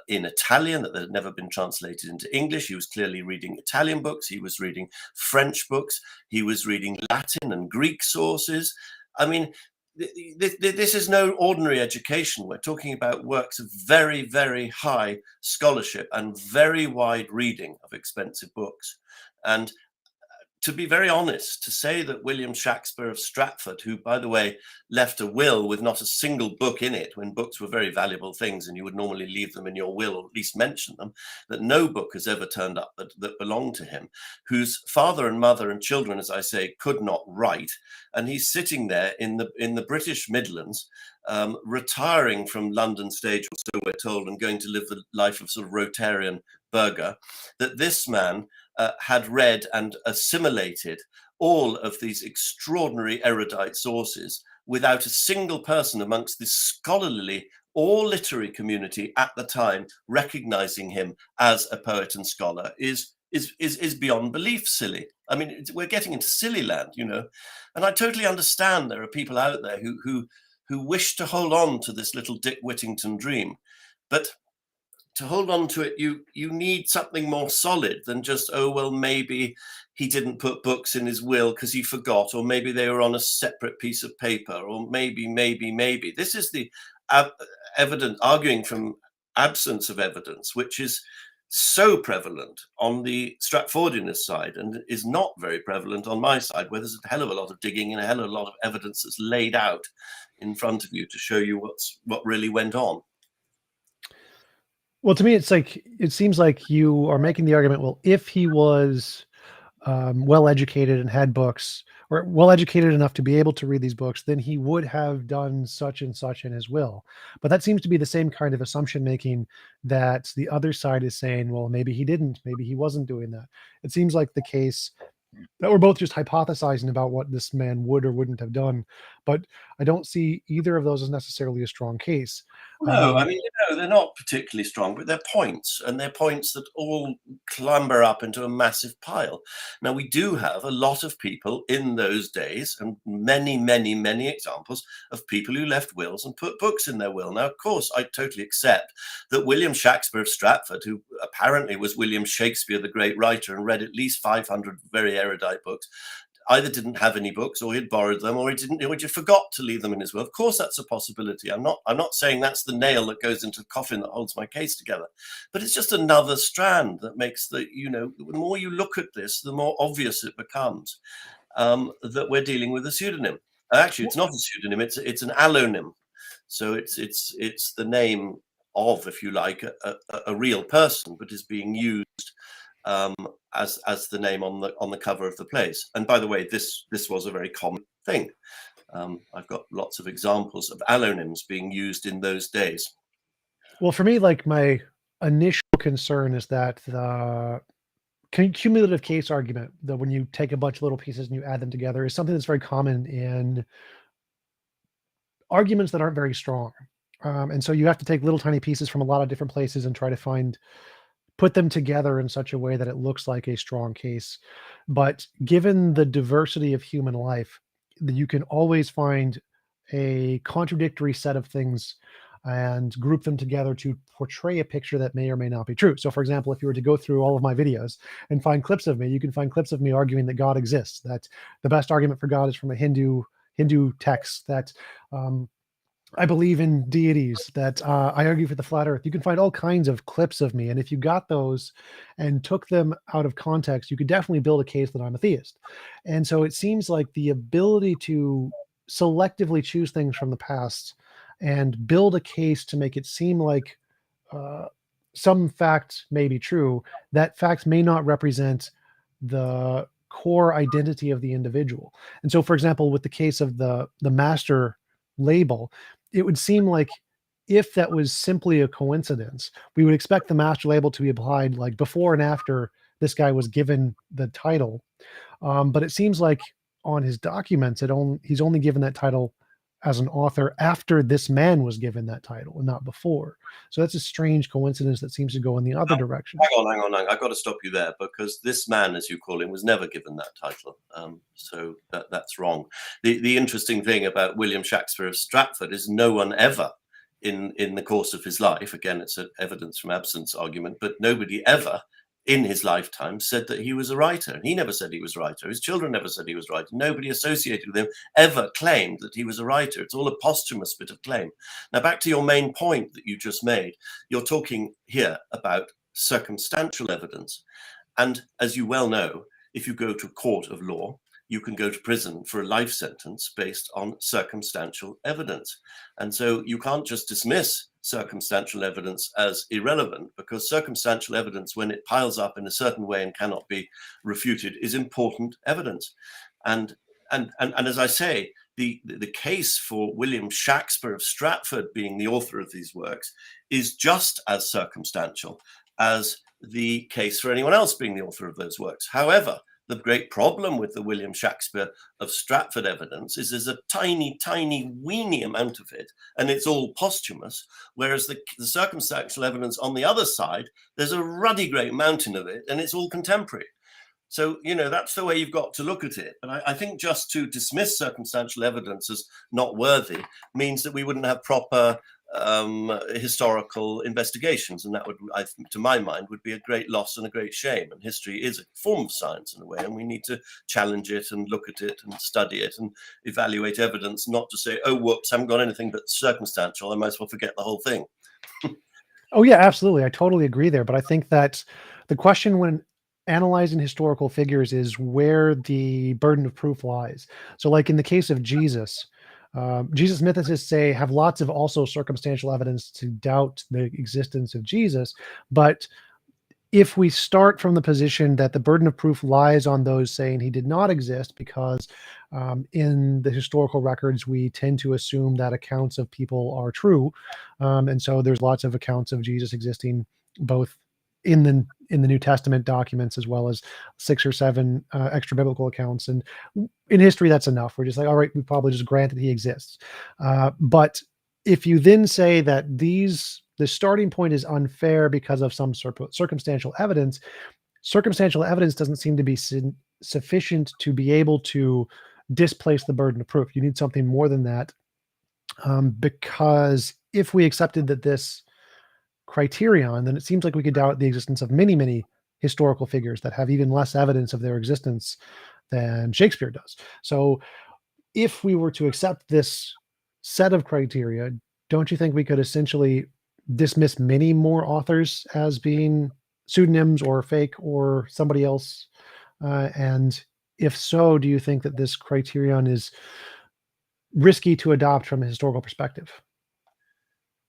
in Italian, that had never been translated into English. He was clearly reading Italian books. He was reading French books. He was reading Latin and Greek sources. I mean, this is no ordinary education. We're talking about works of very, very high scholarship and very wide reading of expensive books. And to be very honest, to say that William Shakespeare of Stratford, who, by the way, left a will with not a single book in it, when books were very valuable things and you would normally leave them in your will or at least mention them, that no book has ever turned up that belonged to him, whose father and mother and children, as I say, could not write. And he's sitting there in the British Midlands, retiring from London stage, or so we're told, and going to live the life of sort of Rotarian burgher, that this man had read and assimilated all of these extraordinary erudite sources without a single person amongst the scholarly or literary community at the time recognizing him as a poet and scholar is beyond belief silly. I mean, we're getting into silly land, you know. And I totally understand there are people out there who wish to hold on to this little Dick Whittington dream, but to hold on to it, you need something more solid than just, oh, well, maybe he didn't put books in his will because he forgot, or maybe they were on a separate piece of paper, or maybe. This is the evident arguing from absence of evidence, which is so prevalent on the Stratfordianist side and is not very prevalent on my side, where there's a hell of a lot of digging and a hell of a lot of evidence that's laid out in front of you to show you what really went on. Well, to me, it seems like you are making the argument, well, if he was well educated and had books, or well educated enough to be able to read these books, then he would have done such and such in his will. But that seems to be the same kind of assumption making that the other side is saying, well, maybe he didn't, maybe he wasn't doing that. It seems like the case that we're both just hypothesizing about what this man would or wouldn't have done, but I don't see either of those as necessarily a strong case. No, I mean, they're not particularly strong, but they're points, and they're points that all clamber up into a massive pile. Now, we do have a lot of people in those days, and many examples of people who left wills and put books in their will. Now, of course, I totally accept that William Shakespeare of Stratford, who apparently was William Shakespeare, the great writer, and read at least 500 very erudite books, either didn't have any books, or he'd borrowed them, or he just forgot to leave them in his will. Of course, that's a possibility. I'm not saying that's the nail that goes into the coffin that holds my case together, but it's just another strand that makes the more you look at this, the more obvious it becomes that we're dealing with a pseudonym. Actually, it's not a pseudonym; it's an allonym. So it's the name of, if you like, a real person, but is being used as the name on the cover of the plays. And by the way, this was a very common thing. I've got lots of examples of allonyms being used in those days. Well, for me, like, my initial concern is that the cumulative case argument, that when you take a bunch of little pieces and you add them together, is something that's very common in arguments that aren't very strong. And so you have to take little tiny pieces from a lot of different places and try to put them together in such a way that it looks like a strong case. But given the diversity of human life, you can always find a contradictory set of things and group them together to portray a picture that may or may not be true. So, for example, if you were to go through all of my videos and find clips of me, you can find clips of me arguing that God exists, that the best argument for God is from a Hindu text, that I believe in deities, that I argue for the flat earth. You can find all kinds of clips of me. And if you got those and took them out of context, you could definitely build a case that I'm a theist. And so it seems like the ability to selectively choose things from the past and build a case to make it seem like some fact may be true, that fact may not represent the core identity of the individual. And so, for example, with the case of the master label, it would seem like if that was simply a coincidence, we would expect the master label to be applied like before and after this guy was given the title. But it seems like on his documents, he's only given that title as an author after this man was given that title and not before. So that's a strange coincidence that seems to go in the other direction. Hang on. I've got to stop you there, because this man, as you call him, was never given that title. So that's wrong. The interesting thing about William Shakespeare of Stratford is no one ever in the course of his life, again, it's an evidence from absence argument, but nobody ever in his lifetime said that he was a writer. And he never said he was a writer. His children never said he was a writer. Nobody associated with him ever claimed that he was a writer. It's all a posthumous bit of claim. Now, back to your main point that you just made. You're talking here about circumstantial evidence. And as you well know, if you go to a court of law, you can go to prison for a life sentence based on circumstantial evidence. And so you can't just dismiss circumstantial evidence as irrelevant, because circumstantial evidence, when it piles up in a certain way and cannot be refuted, is important evidence. And as I say, the case for William Shakespeare of Stratford being the author of these works is just as circumstantial as the case for anyone else being the author of those works. However, the great problem with the William Shakespeare of Stratford evidence is there's a tiny, weeny amount of it, and it's all posthumous, whereas the circumstantial evidence on the other side, there's a ruddy great mountain of it, and it's all contemporary. So, that's the way you've got to look at it. But I think just to dismiss circumstantial evidence as not worthy means that we wouldn't have proper historical investigations, and that would, to my mind, would be a great loss and a great shame. And history is a form of science in a way, and we need to challenge it and look at it and study it and evaluate evidence, not to say, oh, whoops, I haven't got anything but circumstantial, I might as well forget the whole thing. Oh yeah, absolutely. I totally agree there. But I think that the question when analyzing historical figures is where the burden of proof lies. So like in the case of Jesus, Jesus mythicists say have lots of also circumstantial evidence to doubt the existence of Jesus. But if we start from the position that the burden of proof lies on those saying he did not exist, because in the historical records, we tend to assume that accounts of people are true. And so there's lots of accounts of Jesus existing both in the New Testament documents as well as 6 or 7 extra biblical accounts. And in history, that's enough. We're just like, all right, we probably just grant that he exists. But if you then say that the starting point is unfair because of some circumstantial evidence doesn't seem to be sufficient to be able to displace the burden of proof. You need something more than that, because if we accepted that this criterion, then it seems like we could doubt the existence of many, many historical figures that have even less evidence of their existence than Shakespeare does. So if we were to accept this set of criteria, don't you think we could essentially dismiss many more authors as being pseudonyms or fake or somebody else? And if so, do you think that this criterion is risky to adopt from a historical perspective?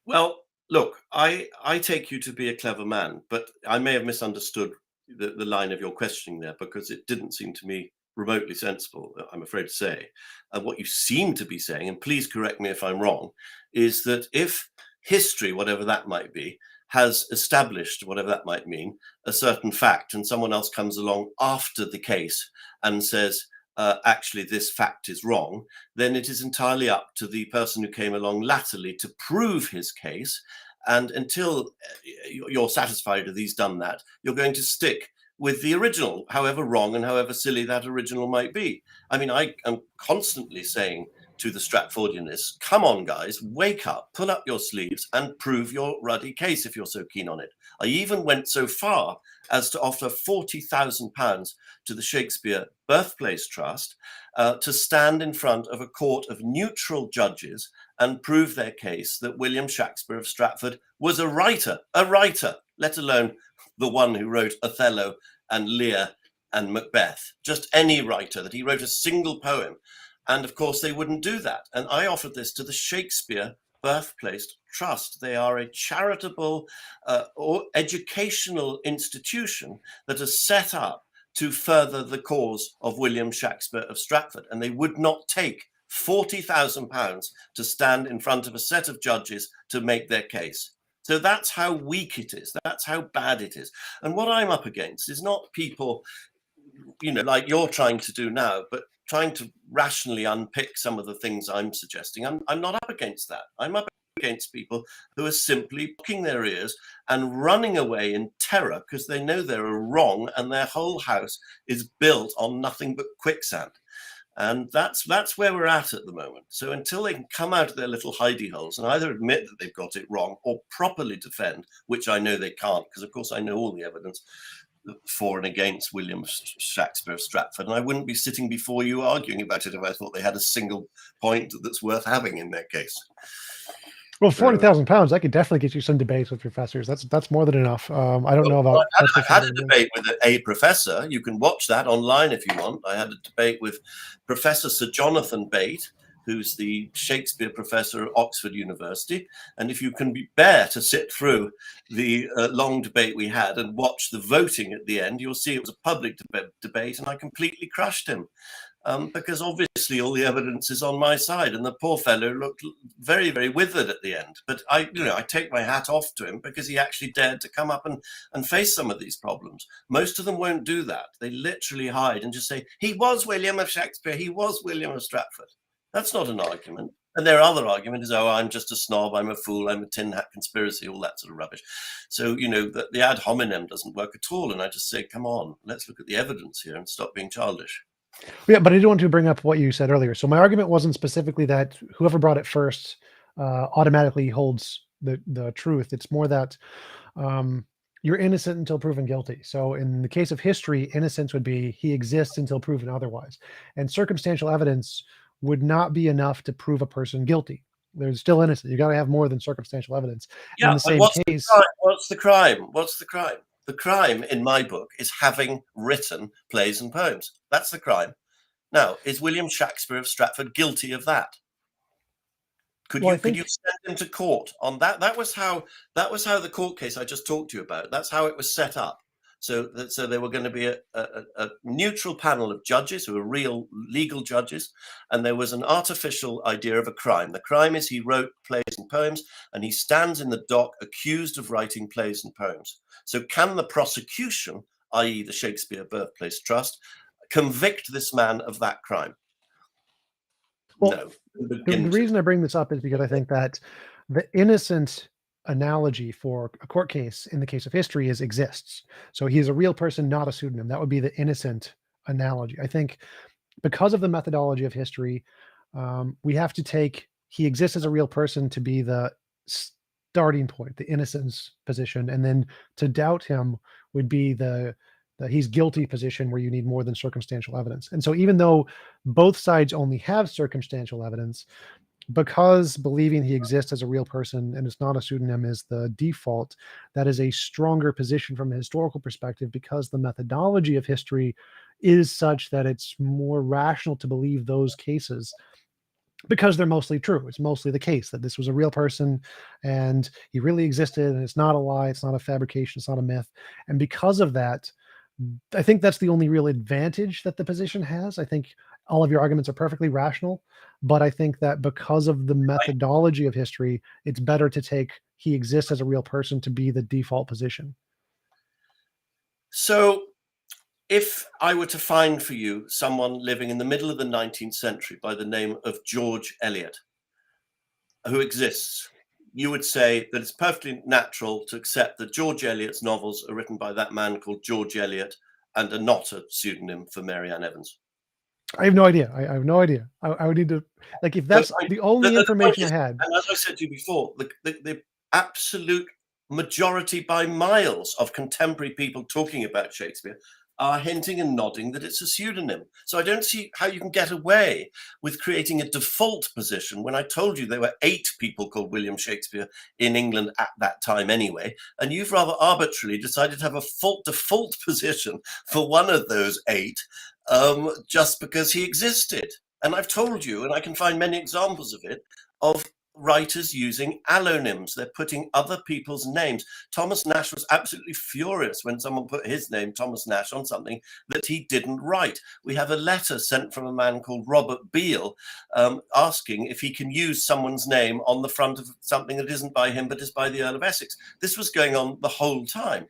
Well, look, I take you to be a clever man, but I may have misunderstood the line of your questioning there, because it didn't seem to me remotely sensible, I'm afraid to say. What you seem to be saying, and please correct me if I'm wrong, is that if history, whatever that might be, has established, whatever that might mean, a certain fact, and someone else comes along after the case and says, actually, this fact is wrong, then it is entirely up to the person who came along latterly to prove his case. And until you're satisfied that he's done that, you're going to stick with the original, however wrong and however silly that original might be. I mean, I am constantly saying to the Stratfordianists, come on, guys, wake up, pull up your sleeves and prove your ruddy case if you're so keen on it. I even went so far as to offer £40,000 to the Shakespeare Birthplace Trust to stand in front of a court of neutral judges and prove their case that William Shakespeare of Stratford was a writer, let alone the one who wrote Othello and Lear and Macbeth, just any writer, that he wrote a single poem. And of course, they wouldn't do that. And I offered this to the Shakespeare Birthplace Trust. They are a charitable or educational institution that is set up to further the cause of William Shakespeare of Stratford. And they would not take £40,000 to stand in front of a set of judges to make their case. So that's how weak it is. That's how bad it is. And what I'm up against is not people, like you're trying to do now, but trying to rationally unpick some of the things I'm suggesting. I'm not up against that. I'm up against people who are simply blocking their ears and running away in terror because they know they're wrong and their whole house is built on nothing but quicksand. And that's where we're at the moment. So until they can come out of their little hidey holes and either admit that they've got it wrong or properly defend, which I know they can't, because of course I know all the evidence for and against William Shakespeare of Stratford, and I wouldn't be sitting before you arguing about it if I thought they had a single point that's worth having in their case. Well, £40,000, I could definitely get you some debates with professors. That's more than enough. I don't know about. I had a debate with a professor. You can watch that online if you want. I had a debate with Professor Sir Jonathan Bate, who's the Shakespeare professor at Oxford University. And if you can bear to sit through the long debate we had and watch the voting at the end, you'll see it was a public debate, and I completely crushed him. Because obviously all the evidence is on my side, and the poor fellow looked very, very withered at the end. But I take my hat off to him because he actually dared to come up and face some of these problems. Most of them won't do that. They literally hide and just say, he was William of Shakespeare, he was William of Stratford. That's not an argument. And their other argument is, I'm just a snob, I'm a fool, I'm a tin hat conspiracy, all that sort of rubbish. So, the ad hominem doesn't work at all. And I just say, come on, let's look at the evidence here and stop being childish. Yeah, but I do want to bring up what you said earlier. So my argument wasn't specifically that whoever brought it first automatically holds the truth. It's more that you're innocent until proven guilty. So in the case of history, innocence would be he exists until proven otherwise. And circumstantial evidence would not be enough to prove a person guilty. They're still innocent. You got to have more than circumstantial evidence. And in Yeah, the but same case, what's the crime? What's the crime? The crime in my book is having written plays and poems. That's the crime. Now, is William Shakespeare of Stratford guilty of that? Could well, you I think send him to court on that? That was how the court case I just talked to you about. That's how it was set up. So there were going to be a neutral panel of judges who were real legal judges, and there was an artificial idea of a crime. The crime is he wrote plays and poems, and he stands in the dock accused of writing plays and poems. So can the prosecution, i.e. the Shakespeare Birthplace Trust, convict this man of that crime? well, No. the reason I bring this up is because I think that the innocent analogy for a court case in the case of history is exists. So he is a real person, not a pseudonym. That would be the innocent analogy. I think because of the methodology of history, we have to take he exists as a real person to be the starting point, the innocence position, and then to doubt him would be the he's guilty position where you need more than circumstantial evidence. And so even though both sides only have circumstantial evidence, because believing he exists as a real person and it's not a pseudonym is the default, that is a stronger position from a historical perspective because the methodology of history is such that it's more rational to believe those cases because they're mostly true. It's mostly the case that this was a real person and he really existed and it's not a lie, it's not a fabrication, it's not a myth. And because of that, I think that's the only real advantage that the position has. I think all of your arguments are perfectly rational, but I think that because of the methodology of history, it's better to take he exists as a real person to be the default position. So if I were to find for you someone living in the middle of the 19th century by the name of George Eliot, who exists, you would say that it's perfectly natural to accept that George Eliot's novels are written by that man called George Eliot and are not a pseudonym for Mary Ann Evans. I have no idea. I have no idea. I would need to, like, if that's the only information I had. And as I said to you before, the absolute majority by miles of contemporary people talking about Shakespeare are hinting and nodding that it's a pseudonym. So I don't see how you can get away with creating a default position when I told you there were 8 people called William Shakespeare in England at that time anyway, and you've rather arbitrarily decided to have a default position for one of those 8 just because he existed. And I've told you, and I can find many examples of it, of writers using allonyms. They're putting other people's names. Thomas Nash was absolutely furious when someone put his name, Thomas Nash, on something that he didn't write. We have a letter sent from a man called Robert Beale asking if he can use someone's name on the front of something that isn't by him but is by the Earl of Essex. This was going on the whole time.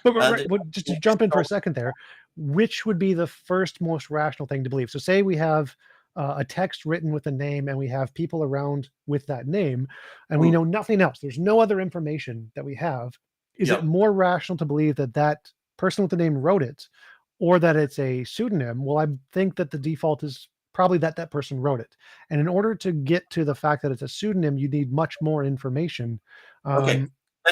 But just to jump in for a second there, which would be the first most rational thing to believe? So say we have a text written with a name and we have people around with that name and we know nothing else. There's no other information that we have. Is it more rational to believe that that person with the name wrote it or that it's a pseudonym? Well, I think that the default is probably that that person wrote it. And in order to get to the fact that it's a pseudonym, you need much more information. Okay.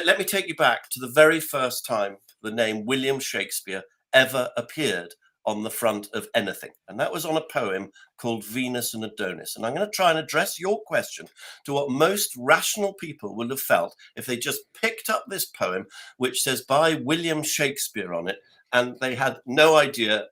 Let me take you back to the very first time the name William Shakespeare ever appeared on the front of anything. And that was on a poem called Venus and Adonis. And I'm going to try and address your question to what most rational people would have felt if they just picked up this poem, which says by William Shakespeare on it, and they had no idea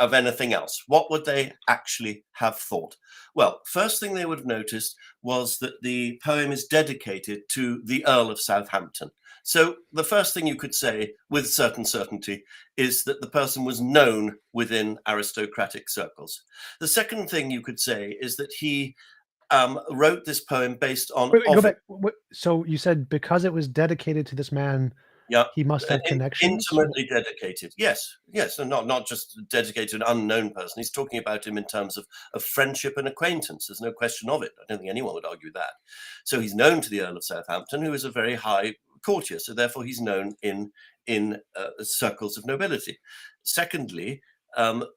of anything else. What would they actually have thought? Well, first thing they would have noticed was that the poem is dedicated to the Earl of Southampton. So the first thing you could say with certain certainty is that the person was known within aristocratic circles. The second thing you could say is that he wrote this poem based on... Go back. So you said because it was dedicated to this man, he must have connections? Intimately dedicated. Yes. And not just dedicated to an unknown person. He's talking about him in terms of friendship and acquaintance. There's no question of it. I don't think anyone would argue that. So he's known to the Earl of Southampton, who is a very high courtier. So therefore he's known in circles of nobility. Secondly,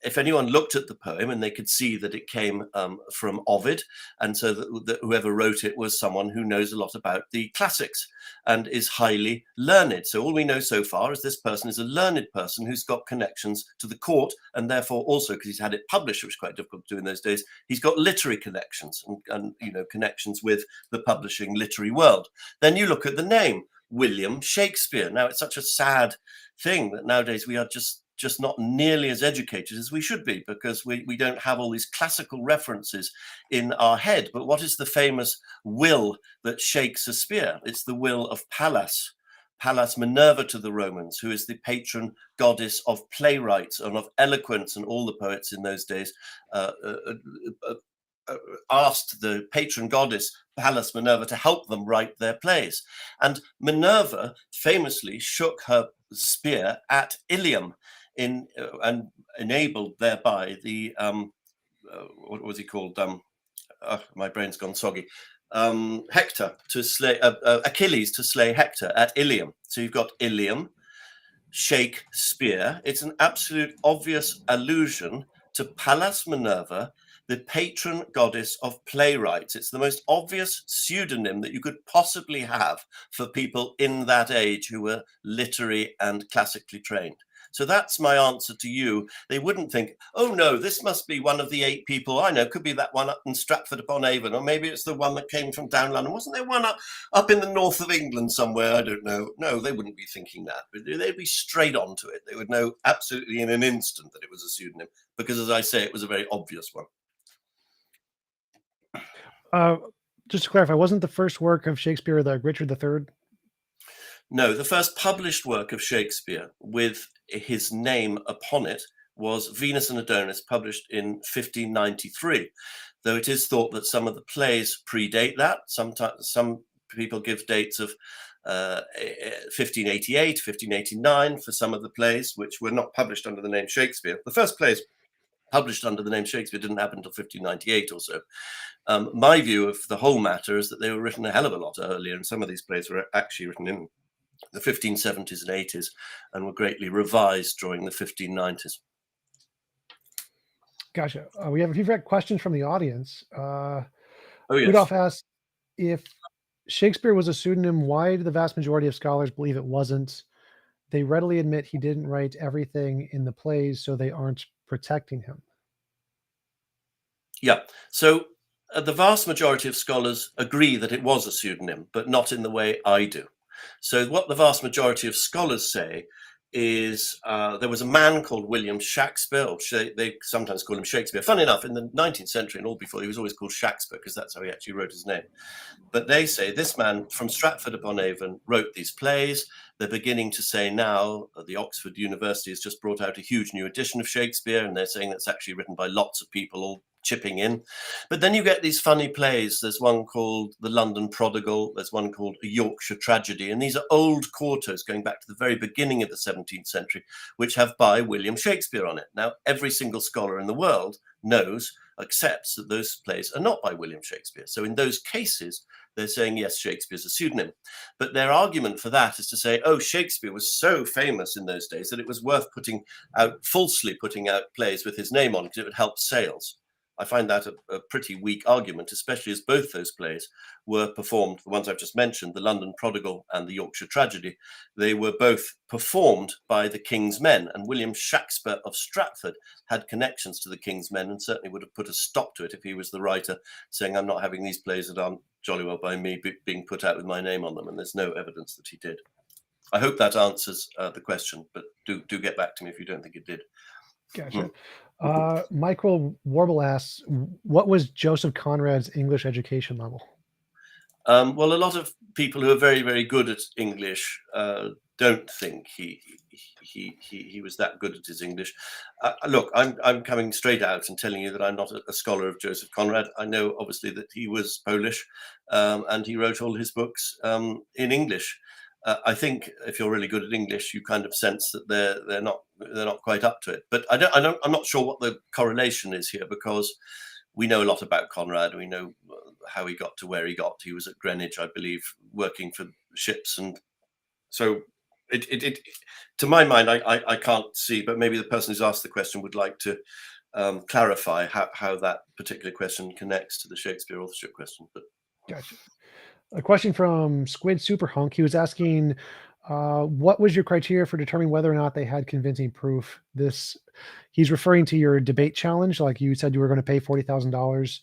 if anyone looked at the poem and they could see that it came from Ovid, and so that whoever wrote it was someone who knows a lot about the classics and is highly learned. So all we know so far is this person is a learned person who's got connections to the court, and therefore also, because he's had it published, which was quite difficult to do in those days, he's got literary connections and connections with the publishing literary world. Then you look at the name, William Shakespeare. Now, it's such a sad thing that nowadays we are just not nearly as educated as we should be, because we don't have all these classical references in our head. But what is the famous will that shakes a spear? It's the will of Pallas Minerva to the Romans, who is the patron goddess of playwrights and of eloquence, and all the poets in those days asked the patron goddess Pallas Minerva to help them write their plays. And Minerva famously shook her spear at Ilium and enabled thereby the what was he called? My brain's gone soggy. Hector to slay Achilles to slay Hector at Ilium. So you've got Ilium, Shakespeare. It's an absolute obvious allusion to Pallas Minerva, the patron goddess of playwrights. It's the most obvious pseudonym that you could possibly have for people in that age who were literary and classically trained. So that's my answer to you. They wouldn't think, oh no, this must be one of the 8 people I know. Could be that one up in Stratford-upon-Avon, or maybe it's the one that came from down London. Wasn't there one up in the north of England somewhere? I don't know. No, they wouldn't be thinking that. But they'd be straight onto it. They would know absolutely in an instant that it was a pseudonym, because, as I say, it was a very obvious one. Just to clarify, wasn't the first work of Shakespeare the Richard III? No, the first published work of Shakespeare with his name upon it was Venus and Adonis, published in 1593, though it is thought that some of the plays predate that. Sometimes some people give dates of 1588, 1589 for some of the plays, which were not published under the name Shakespeare. The first plays published under the name Shakespeare didn't happen until 1598 or so. My view of the whole matter is that they were written a hell of a lot earlier, and some of these plays were actually written in the 1570s and 80s and were greatly revised during the 1590s. Gotcha. We have a few questions from the audience. Oh, yes. Rudolph asks, if Shakespeare was a pseudonym, why do the vast majority of scholars believe it wasn't? They readily admit he didn't write everything in the plays, so they aren't protecting him. Yeah. So the vast majority of scholars agree that it was a pseudonym, but not in the way I do. So what the vast majority of scholars say is there was a man called William Shakespeare, or they sometimes call him Shakespeare. Funny enough, in the 19th century and all before, he was always called Shakespeare, because that's how he actually wrote his name. But they say this man from Stratford-upon-Avon wrote these plays. They're beginning to say now the Oxford University has just brought out a huge new edition of Shakespeare, and they're saying that's actually written by lots of people, all chipping in. But then you get these funny plays. There's one called The London Prodigal. There's one called A Yorkshire Tragedy. And these are old quartos going back to the very beginning of the 17th century, which have by William Shakespeare on it. Now, every single scholar in the world accepts that those plays are not by William Shakespeare. So in those cases, they're saying, yes, Shakespeare's a pseudonym. But their argument for that is to say, oh, Shakespeare was so famous in those days that it was worth falsely putting out plays with his name on, because it would help sales. I find that a pretty weak argument, especially as both those plays were performed, the ones I've just mentioned, The London Prodigal and The Yorkshire Tragedy. They were both performed by the King's Men, and William Shakespeare of Stratford had connections to the King's Men and certainly would have put a stop to it if he was the writer, saying, I'm not having these plays that aren't jolly well by me being put out with my name on them, and there's no evidence that he did. I hope that answers the question, but do get back to me if you don't think it did. Gotcha. Michael Warble asks, what was Joseph Conrad's English education level? Well, a lot of people who are very, very good at English don't think he was that good at his English. Look, I'm coming straight out and telling you that I'm not a scholar of Joseph Conrad. I know, obviously, that he was Polish and he wrote all his books in English. I think if you're really good at English, you kind of sense that they're not quite up to it. But I'm not sure what the correlation is here, because we know a lot about Conrad. We know how he got to where he got. He was at Greenwich, I believe, working for ships, and so To my mind, I can't see, but maybe the person who's asked the question would like to clarify how that particular question connects to the Shakespeare authorship question. But Gotcha. A question from Squid Super Hunk. He was asking, what was your criteria for determining whether or not they had convincing proof? He's referring to your debate challenge. Like you said, you were going to pay $40,000.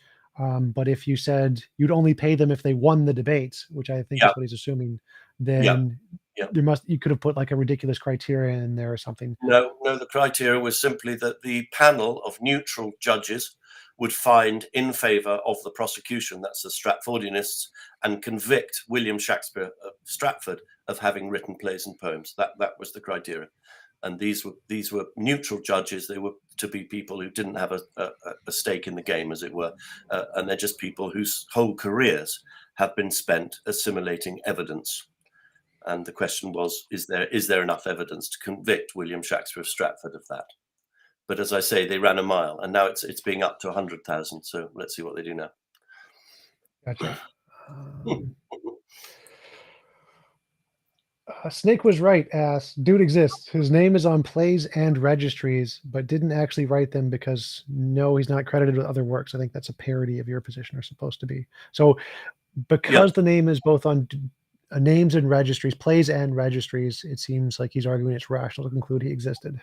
But if you said you'd only pay them if they won the debates, which I think is what he's assuming, then you could have put like a ridiculous criteria in there or something. No, the criteria was simply that the panel of neutral judges would find in favor of the prosecution, that's the Stratfordianists, and convict William Shakespeare of Stratford of having written plays and poems. That was the criteria. And these were neutral judges. They were to be people who didn't have a stake in the game, as it were. And they're just people whose whole careers have been spent assimilating evidence. And the question was, is there enough evidence to convict William Shakespeare of Stratford of that? But as I say, they ran a mile, and now it's being up to 100,000. So let's see what they do now. Gotcha. Snake was right. Dude exists. His name is on plays and registries, but didn't actually write them because no, he's not credited with other works. I think that's a parody of your position, or supposed to be. So because the name is both on names and registries, plays and registries, it seems like he's arguing it's rational to conclude he existed.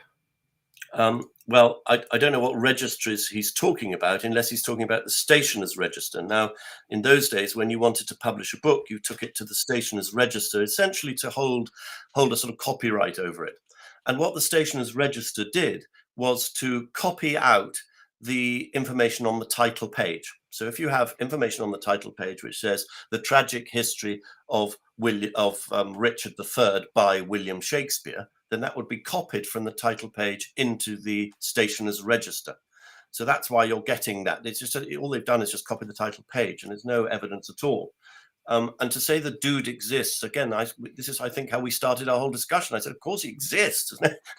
Well, I don't know what registries he's talking about, unless he's talking about the stationer's register. Now, in those days, when you wanted to publish a book, you took it to the stationer's register, essentially to hold a sort of copyright over it. And what the stationer's register did was to copy out the information on the title page. So if you have information on the title page which says the tragic history of Richard III by William Shakespeare, then that would be copied from the title page into the stationer's register. So that's why you're getting that. It's just all they've done is just copy the title page, and there's no evidence at all. And to say the dude exists, again, this is, I think, how we started our whole discussion. I said, of course he exists.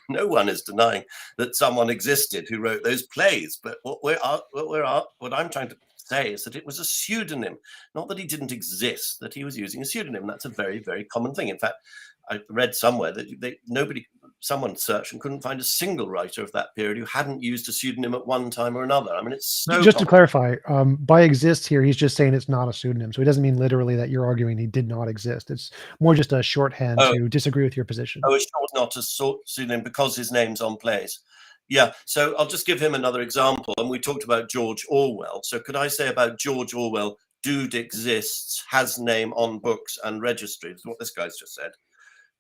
No one is denying that someone existed who wrote those plays. But what I'm trying to say is that it was a pseudonym, not that he didn't exist, that he was using a pseudonym. That's a very, very common thing. In fact, I read somewhere that someone searched and couldn't find a single writer of that period who hadn't used a pseudonym at one time or another. I mean, it's so just to clarify, by exists here, he's just saying it's not a pseudonym. So he doesn't mean literally that you're arguing he did not exist. It's more just a shorthand to disagree with your position. Oh, it's not a pseudonym because his name's on plays. Yeah, so I'll just give him another example. And we talked about George Orwell. So could I say about George Orwell, dude exists, has name on books and registries, what this guy's just said.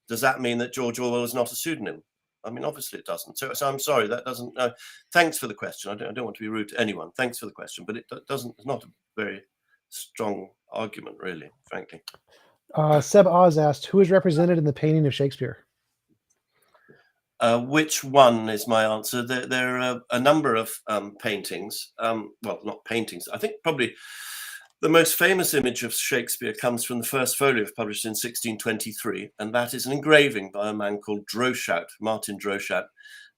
Does that mean that George Orwell is not a pseudonym? I mean, obviously it doesn't. So I'm sorry, that doesn't. Thanks for the question. I don't want to be rude to anyone. Thanks for the question, but it doesn't. It's not a very strong argument, really, frankly. Seb Oz asked, who is represented in the painting of Shakespeare? Which one is my answer? There are a number of paintings. Well, not paintings. I think probably the most famous image of Shakespeare comes from the first folio published in 1623, and that is an engraving by a man called Droeshout, Martin Droeshout.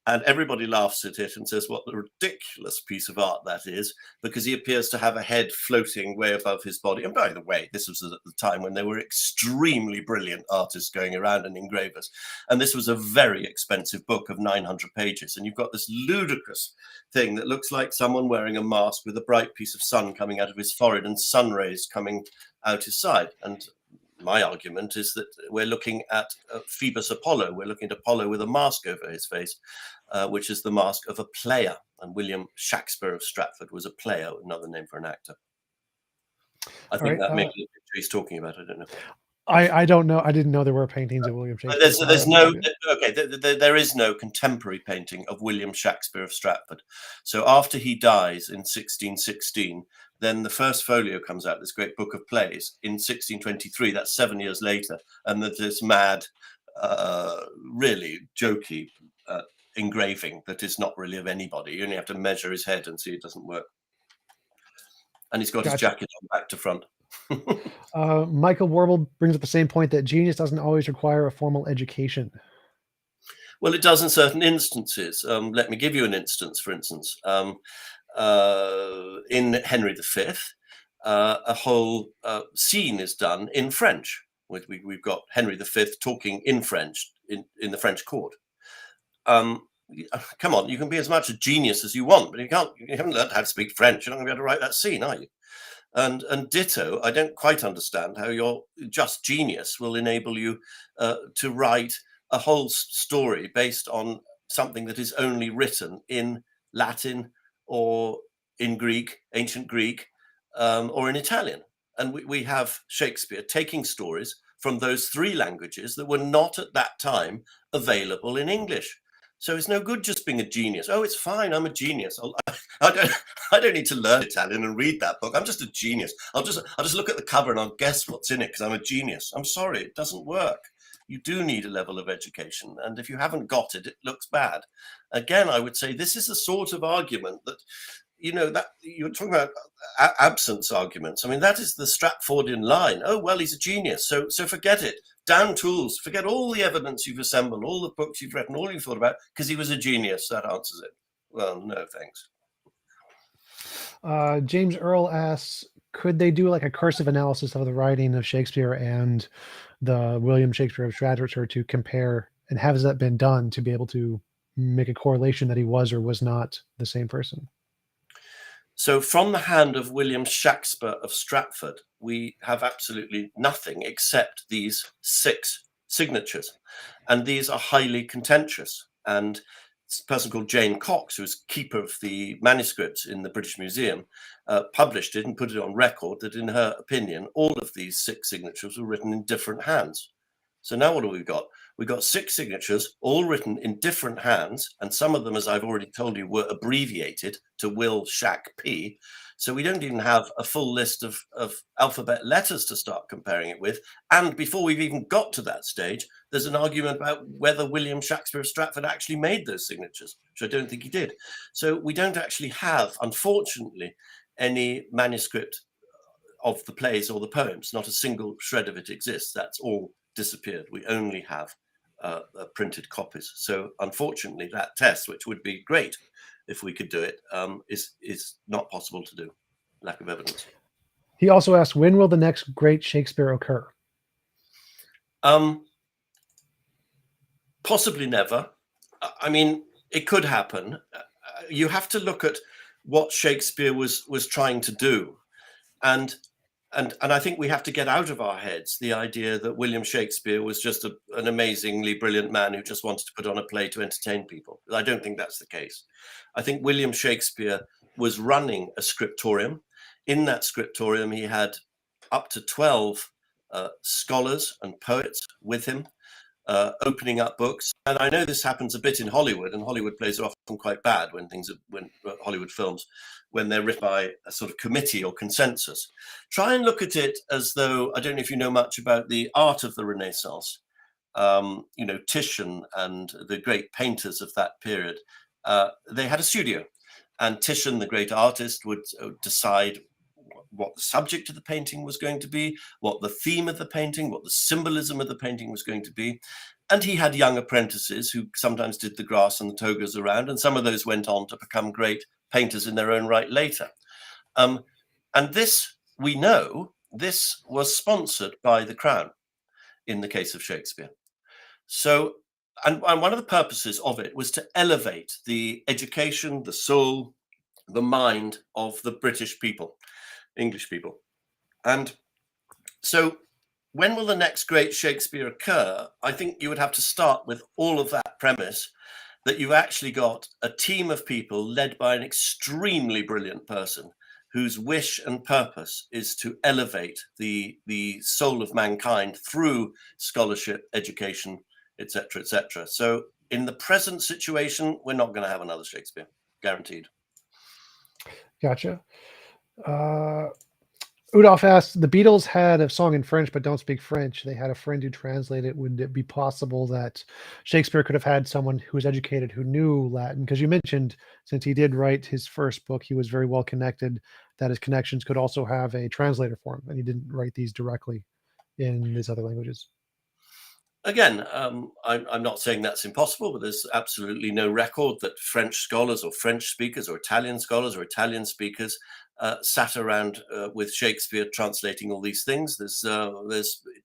And everybody laughs at it and says what a ridiculous piece of art that is, because he appears to have a head floating way above his body. And by the way, this was at the time when there were extremely brilliant artists going around and engravers. And this was a very expensive book of 900 pages. And you've got this ludicrous thing that looks like someone wearing a mask with a bright piece of sun coming out of his forehead and sun rays coming out his side. And my argument is that we're looking at Phoebus Apollo. We're looking at Apollo with a mask over his face, which is the mask of a player. And William Shakespeare of Stratford was a player, another name for an actor. I think that may be the picture he's talking about. I don't know. I don't know. I didn't know there were paintings of William Shakespeare. There is no contemporary painting of William Shakespeare of Stratford. So after he dies in 1616, then the first folio comes out, this great book of plays, in 1623. That's 7 years later, and there's this mad, really jokey engraving that is not really of anybody. You only have to measure his head and see it doesn't work. And he's got his jacket on back to front. Michael Warble brings up the same point that genius doesn't always require a formal education. Well, it does in certain instances. Let me give you an instance, for instance. In Henry V, a whole scene is done in French. We've got Henry V talking in French in the French court. Come on, you can be as much a genius as you want, but you haven't learned how to speak French. You're not going to be able to write that scene, are you? And ditto, I don't quite understand how your just genius will enable you to write a whole story based on something that is only written in Latin or in Greek, ancient Greek, or in Italian. And we have Shakespeare taking stories from those three languages that were not at that time available in English. So it's no good just being a genius. Oh, it's fine, I'm a genius. I don't need to learn Italian and read that book. I'm just a genius. I'll just look at the cover and I'll guess what's in it because I'm a genius. I'm sorry, it doesn't work. You do need a level of education, and if you haven't got it, it looks bad. Again, I would say this is the sort of argument that, that you're talking about absence arguments. I mean, that is the Stratfordian line. Oh, well, he's a genius, so forget it. Down tools, forget all the evidence you've assembled, all the books you've read, and all you've thought about, because he was a genius. That answers it. Well, no, thanks. James Earl asks, could they do like a cursive analysis of the writing of Shakespeare and the William Shakespeare of Stratford to compare, and has that been done to be able to make a correlation that he was or was not the same person? So from the hand of William Shakespeare of Stratford, we have absolutely nothing except these 6 signatures. And these are highly contentious. And a person called Jane Cox, who is keeper of the manuscripts in the British Museum, published it and put it on record that in her opinion, all of these 6 signatures were written in different hands. So now what have we got? We've got 6 signatures, all written in different hands, and some of them, as I've already told you, were abbreviated to Will Shack P. So we don't even have a full list of alphabet letters to start comparing it with. And before we've even got to that stage, there's an argument about whether William Shakespeare of Stratford actually made those signatures, which I don't think he did. So we don't actually have, unfortunately, any manuscript of the plays or the poems. Not a single shred of it exists. That's all disappeared. We only have printed copies. So unfortunately, that test, which would be great if we could do it, is not possible to do. Lack of evidence. He also asked, when will the next great Shakespeare occur? Possibly never. I mean, it could happen. You have to look at what Shakespeare was trying to do, and I think we have to get out of our heads the idea that William Shakespeare was just an amazingly brilliant man who just wanted to put on a play to entertain people. I don't think that's the case. I think William Shakespeare was running a scriptorium. In that scriptorium, he had up to 12 scholars and poets with him, opening up books. And I know this happens a bit in Hollywood, and Hollywood plays are often quite bad when Hollywood films, when they're written by a sort of committee or consensus. Try and look at it as though, I don't know if you know much about the art of the Renaissance, Titian and the great painters of that period, they had a studio, and Titian, the great artist, would decide what the subject of the painting was going to be, what the theme of the painting, what the symbolism of the painting was going to be. And he had young apprentices who sometimes did the grass and the togas around, and some of those went on to become great painters in their own right later. And this, we know, this was sponsored by the Crown in the case of Shakespeare. So, and one of the purposes of it was to elevate the education, the soul, the mind of the British people, English people. And so when will the next great Shakespeare occur? I think you would have to start with all of that premise that you've actually got a team of people led by an extremely brilliant person whose wish and purpose is to elevate the soul of mankind through scholarship, education, etc., etc. So in the present situation, we're not going to have another Shakespeare, guaranteed. Gotcha. Udolph asked, the Beatles had a song in French but don't speak French. They had a friend who translated it. Would it be possible that Shakespeare could have had someone who was educated who knew Latin? Because you mentioned, since he did write his first book, he was very well connected, that his connections could also have a translator for him, and he didn't write these directly in these other languages. Again, I'm not saying that's impossible, but there's absolutely no record that French scholars or French speakers or Italian scholars or Italian speakers sat around with Shakespeare translating all these things.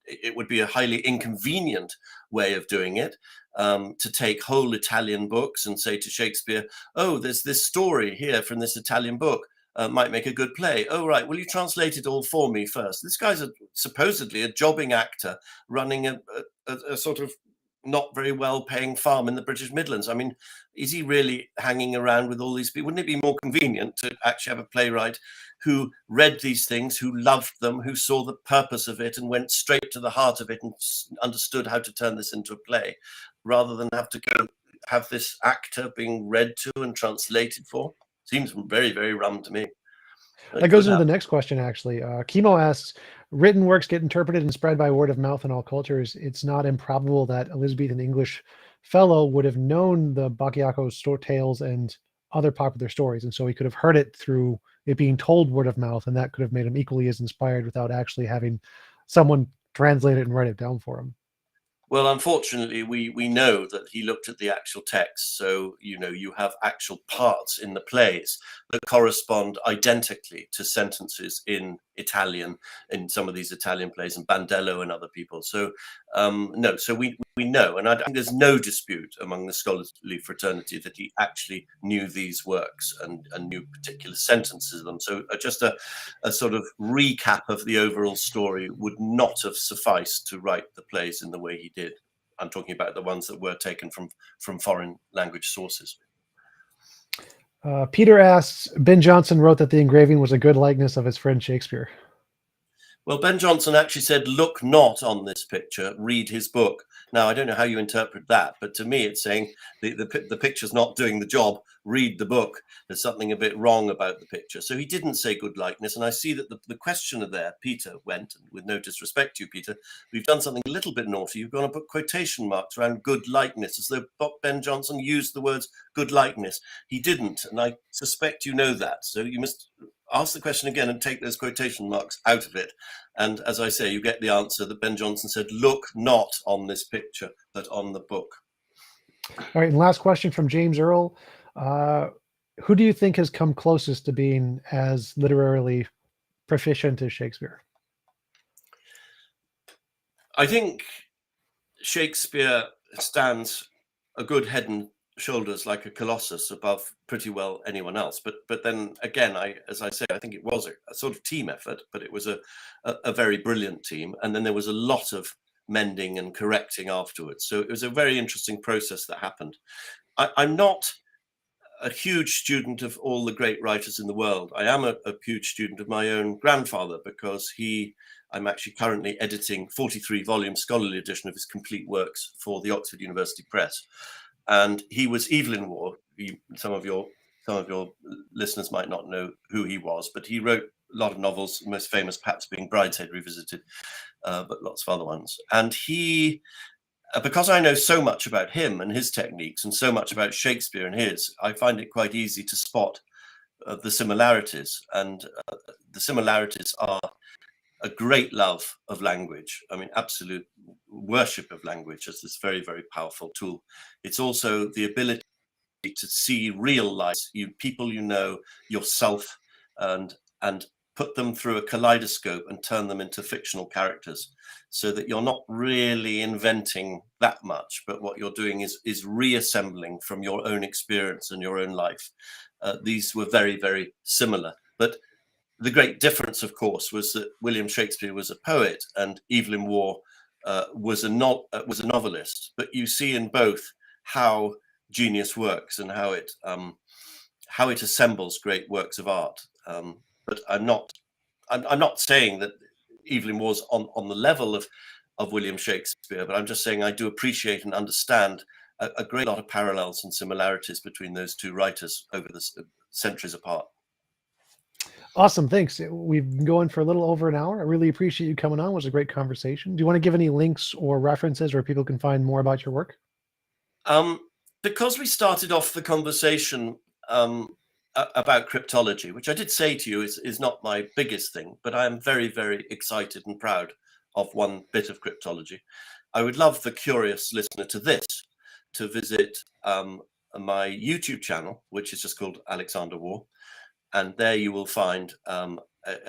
It would be a highly inconvenient way of doing it, to take whole Italian books and say to Shakespeare, oh, there's this story here from this Italian book, might make a good play. Oh, right, will you translate it all for me first? This guy's supposedly a jobbing actor running a sort of not very well paying farm in the British Midlands. I mean, is he really hanging around with all these people? Wouldn't it be more convenient to actually have a playwright who read these things, who loved them, who saw the purpose of it and went straight to the heart of it and understood how to turn this into a play, rather than have to go have this actor being read to and translated for? Seems very, very rum to me. That goes into the next question, actually. Chemo asks, written works get interpreted and spread by word of mouth in all cultures. It's not improbable that Elizabethan English fellow would have known the Bacchiacco tales and other popular stories, and so he could have heard it through it being told word of mouth, and that could have made him equally as inspired without actually having someone translate it and write it down for him. Well, unfortunately, we know that he looked at the actual text. So, you have actual parts in the plays that correspond identically to sentences in Italian, in some of these Italian plays, and Bandello and other people. So, no, so we know, and I think there's no dispute among the scholarly fraternity that he actually knew these works and knew particular sentences of them. So just a sort of recap of the overall story would not have sufficed to write the plays in the way he did. I'm talking about the ones that were taken from foreign language sources. Peter asks, Ben Jonson wrote that the engraving was a good likeness of his friend Shakespeare. Well, Ben Jonson actually said, look not on this picture, read his book. Now, I don't know how you interpret that, but to me, it's saying the picture's not doing the job, read the book. There's something a bit wrong about the picture. So he didn't say good likeness. And I see that the questioner there, Peter, went, and with no disrespect to you, Peter, we've done something a little bit naughty. You've gone and put quotation marks around good likeness, as though Ben Jonson used the words good likeness. He didn't, and I suspect you know that. So you must ask the question again and take those quotation marks out of it. And as I say, you get the answer that Ben Jonson said, look not on this picture, but on the book. All right, and last question from James Earl. Who do you think has come closest to being as literarily proficient as Shakespeare? I think Shakespeare stands a good head and shoulders like a colossus above pretty well anyone else, but then again, as I say, I think it was a sort of team effort, but it was a very brilliant team, and then there was a lot of mending and correcting afterwards. So it was a very interesting process that happened. I'm not a huge student of all the great writers in the world. I am a huge student of my own grandfather, because I'm actually currently editing 43-volume scholarly edition of his complete works for the Oxford University Press. And he was Evelyn Waugh. Some of your listeners might not know who he was, but he wrote a lot of novels, most famous perhaps being Brideshead Revisited, but lots of other ones. And he, because I know so much about him and his techniques and so much about Shakespeare and his, I find it quite easy to spot the similarities. And the similarities are a great love of language. I mean, absolute worship of language as this very, very powerful tool. It's also the ability to see real life, people yourself, and put them through a kaleidoscope and turn them into fictional characters, so that you're not really inventing that much, but what you're doing is reassembling from your own experience and your own life. These were very, very similar, but the great difference, of course, was that William Shakespeare was a poet and Evelyn Waugh was a novelist. But you see in both how genius works and how it assembles great works of art. But I'm not saying that Evelyn Waugh's on the level of William Shakespeare, but I'm just saying I do appreciate and understand a great lot of parallels and similarities between those two writers over the centuries apart. Awesome. Thanks. We've been going for a little over an hour. I really appreciate you coming on. It was a great conversation. Do you want to give any links or references where people can find more about your work? Because we started off the conversation about cryptology, which I did say to you is not my biggest thing, but I am very, very excited and proud of one bit of cryptology. I would love the curious listener to this to visit my YouTube channel, which is just called Alexander Waugh. and there you will find a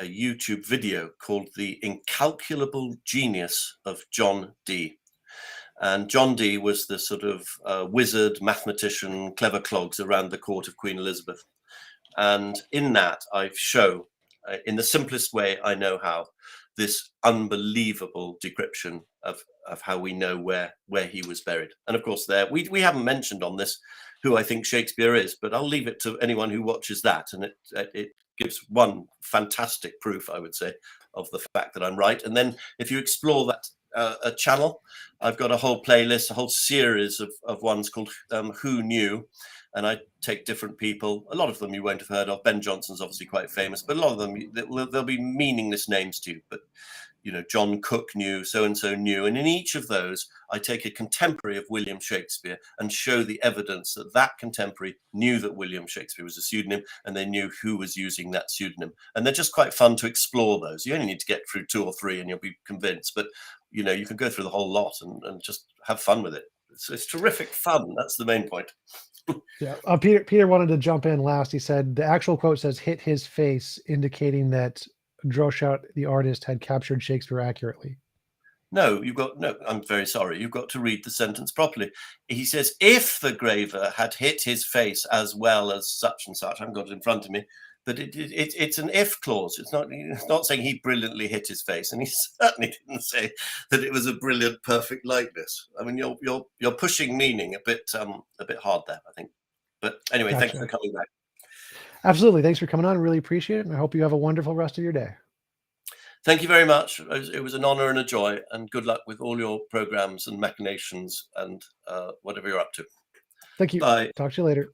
YouTube video called The Incalculable Genius of John Dee. And John Dee was the sort of wizard, mathematician, clever clogs around the court of Queen Elizabeth. And in that, I show, in the simplest way I know how, this unbelievable decryption of how we know where he was buried. And of course, there we haven't mentioned on this who I think Shakespeare is, but I'll leave it to anyone who watches that, and it gives one fantastic proof, I would say, of the fact that I'm right. And then if you explore that a channel, I've got a whole playlist, a whole series of ones called Who Knew, and I take different people. A lot of them you won't have heard of. Ben Jonson's obviously quite famous, but a lot of them, they'll be meaningless names to you. But, you know, John Cook knew, so-and-so knew. And in each of those, I take a contemporary of William Shakespeare and show the evidence that that contemporary knew that William Shakespeare was a pseudonym, and they knew who was using that pseudonym. And they're just quite fun to explore those. You only need to get through 2 or 3 and you'll be convinced. But, you know, you can go through the whole lot and just have fun with it. It's terrific fun. That's the main point. Yeah. Peter wanted to jump in last. He said the actual quote says "hit his face," indicating that Droeshout, the artist, had captured Shakespeare accurately. No, I'm very sorry. You've got to read the sentence properly. He says, if the graver had hit his face as well as such and such, I haven't got it in front of me, but it's an if clause. It's not saying he brilliantly hit his face, and he certainly didn't say that it was a brilliant, perfect likeness. I mean, you're pushing meaning a bit hard there, I think. But anyway, Gotcha. Thanks for coming back. Absolutely. Thanks for coming on. I really appreciate it. And I hope you have a wonderful rest of your day. Thank you very much. It was an honor and a joy, and good luck with all your programs and machinations and whatever you're up to. Thank you. Bye. Talk to you later.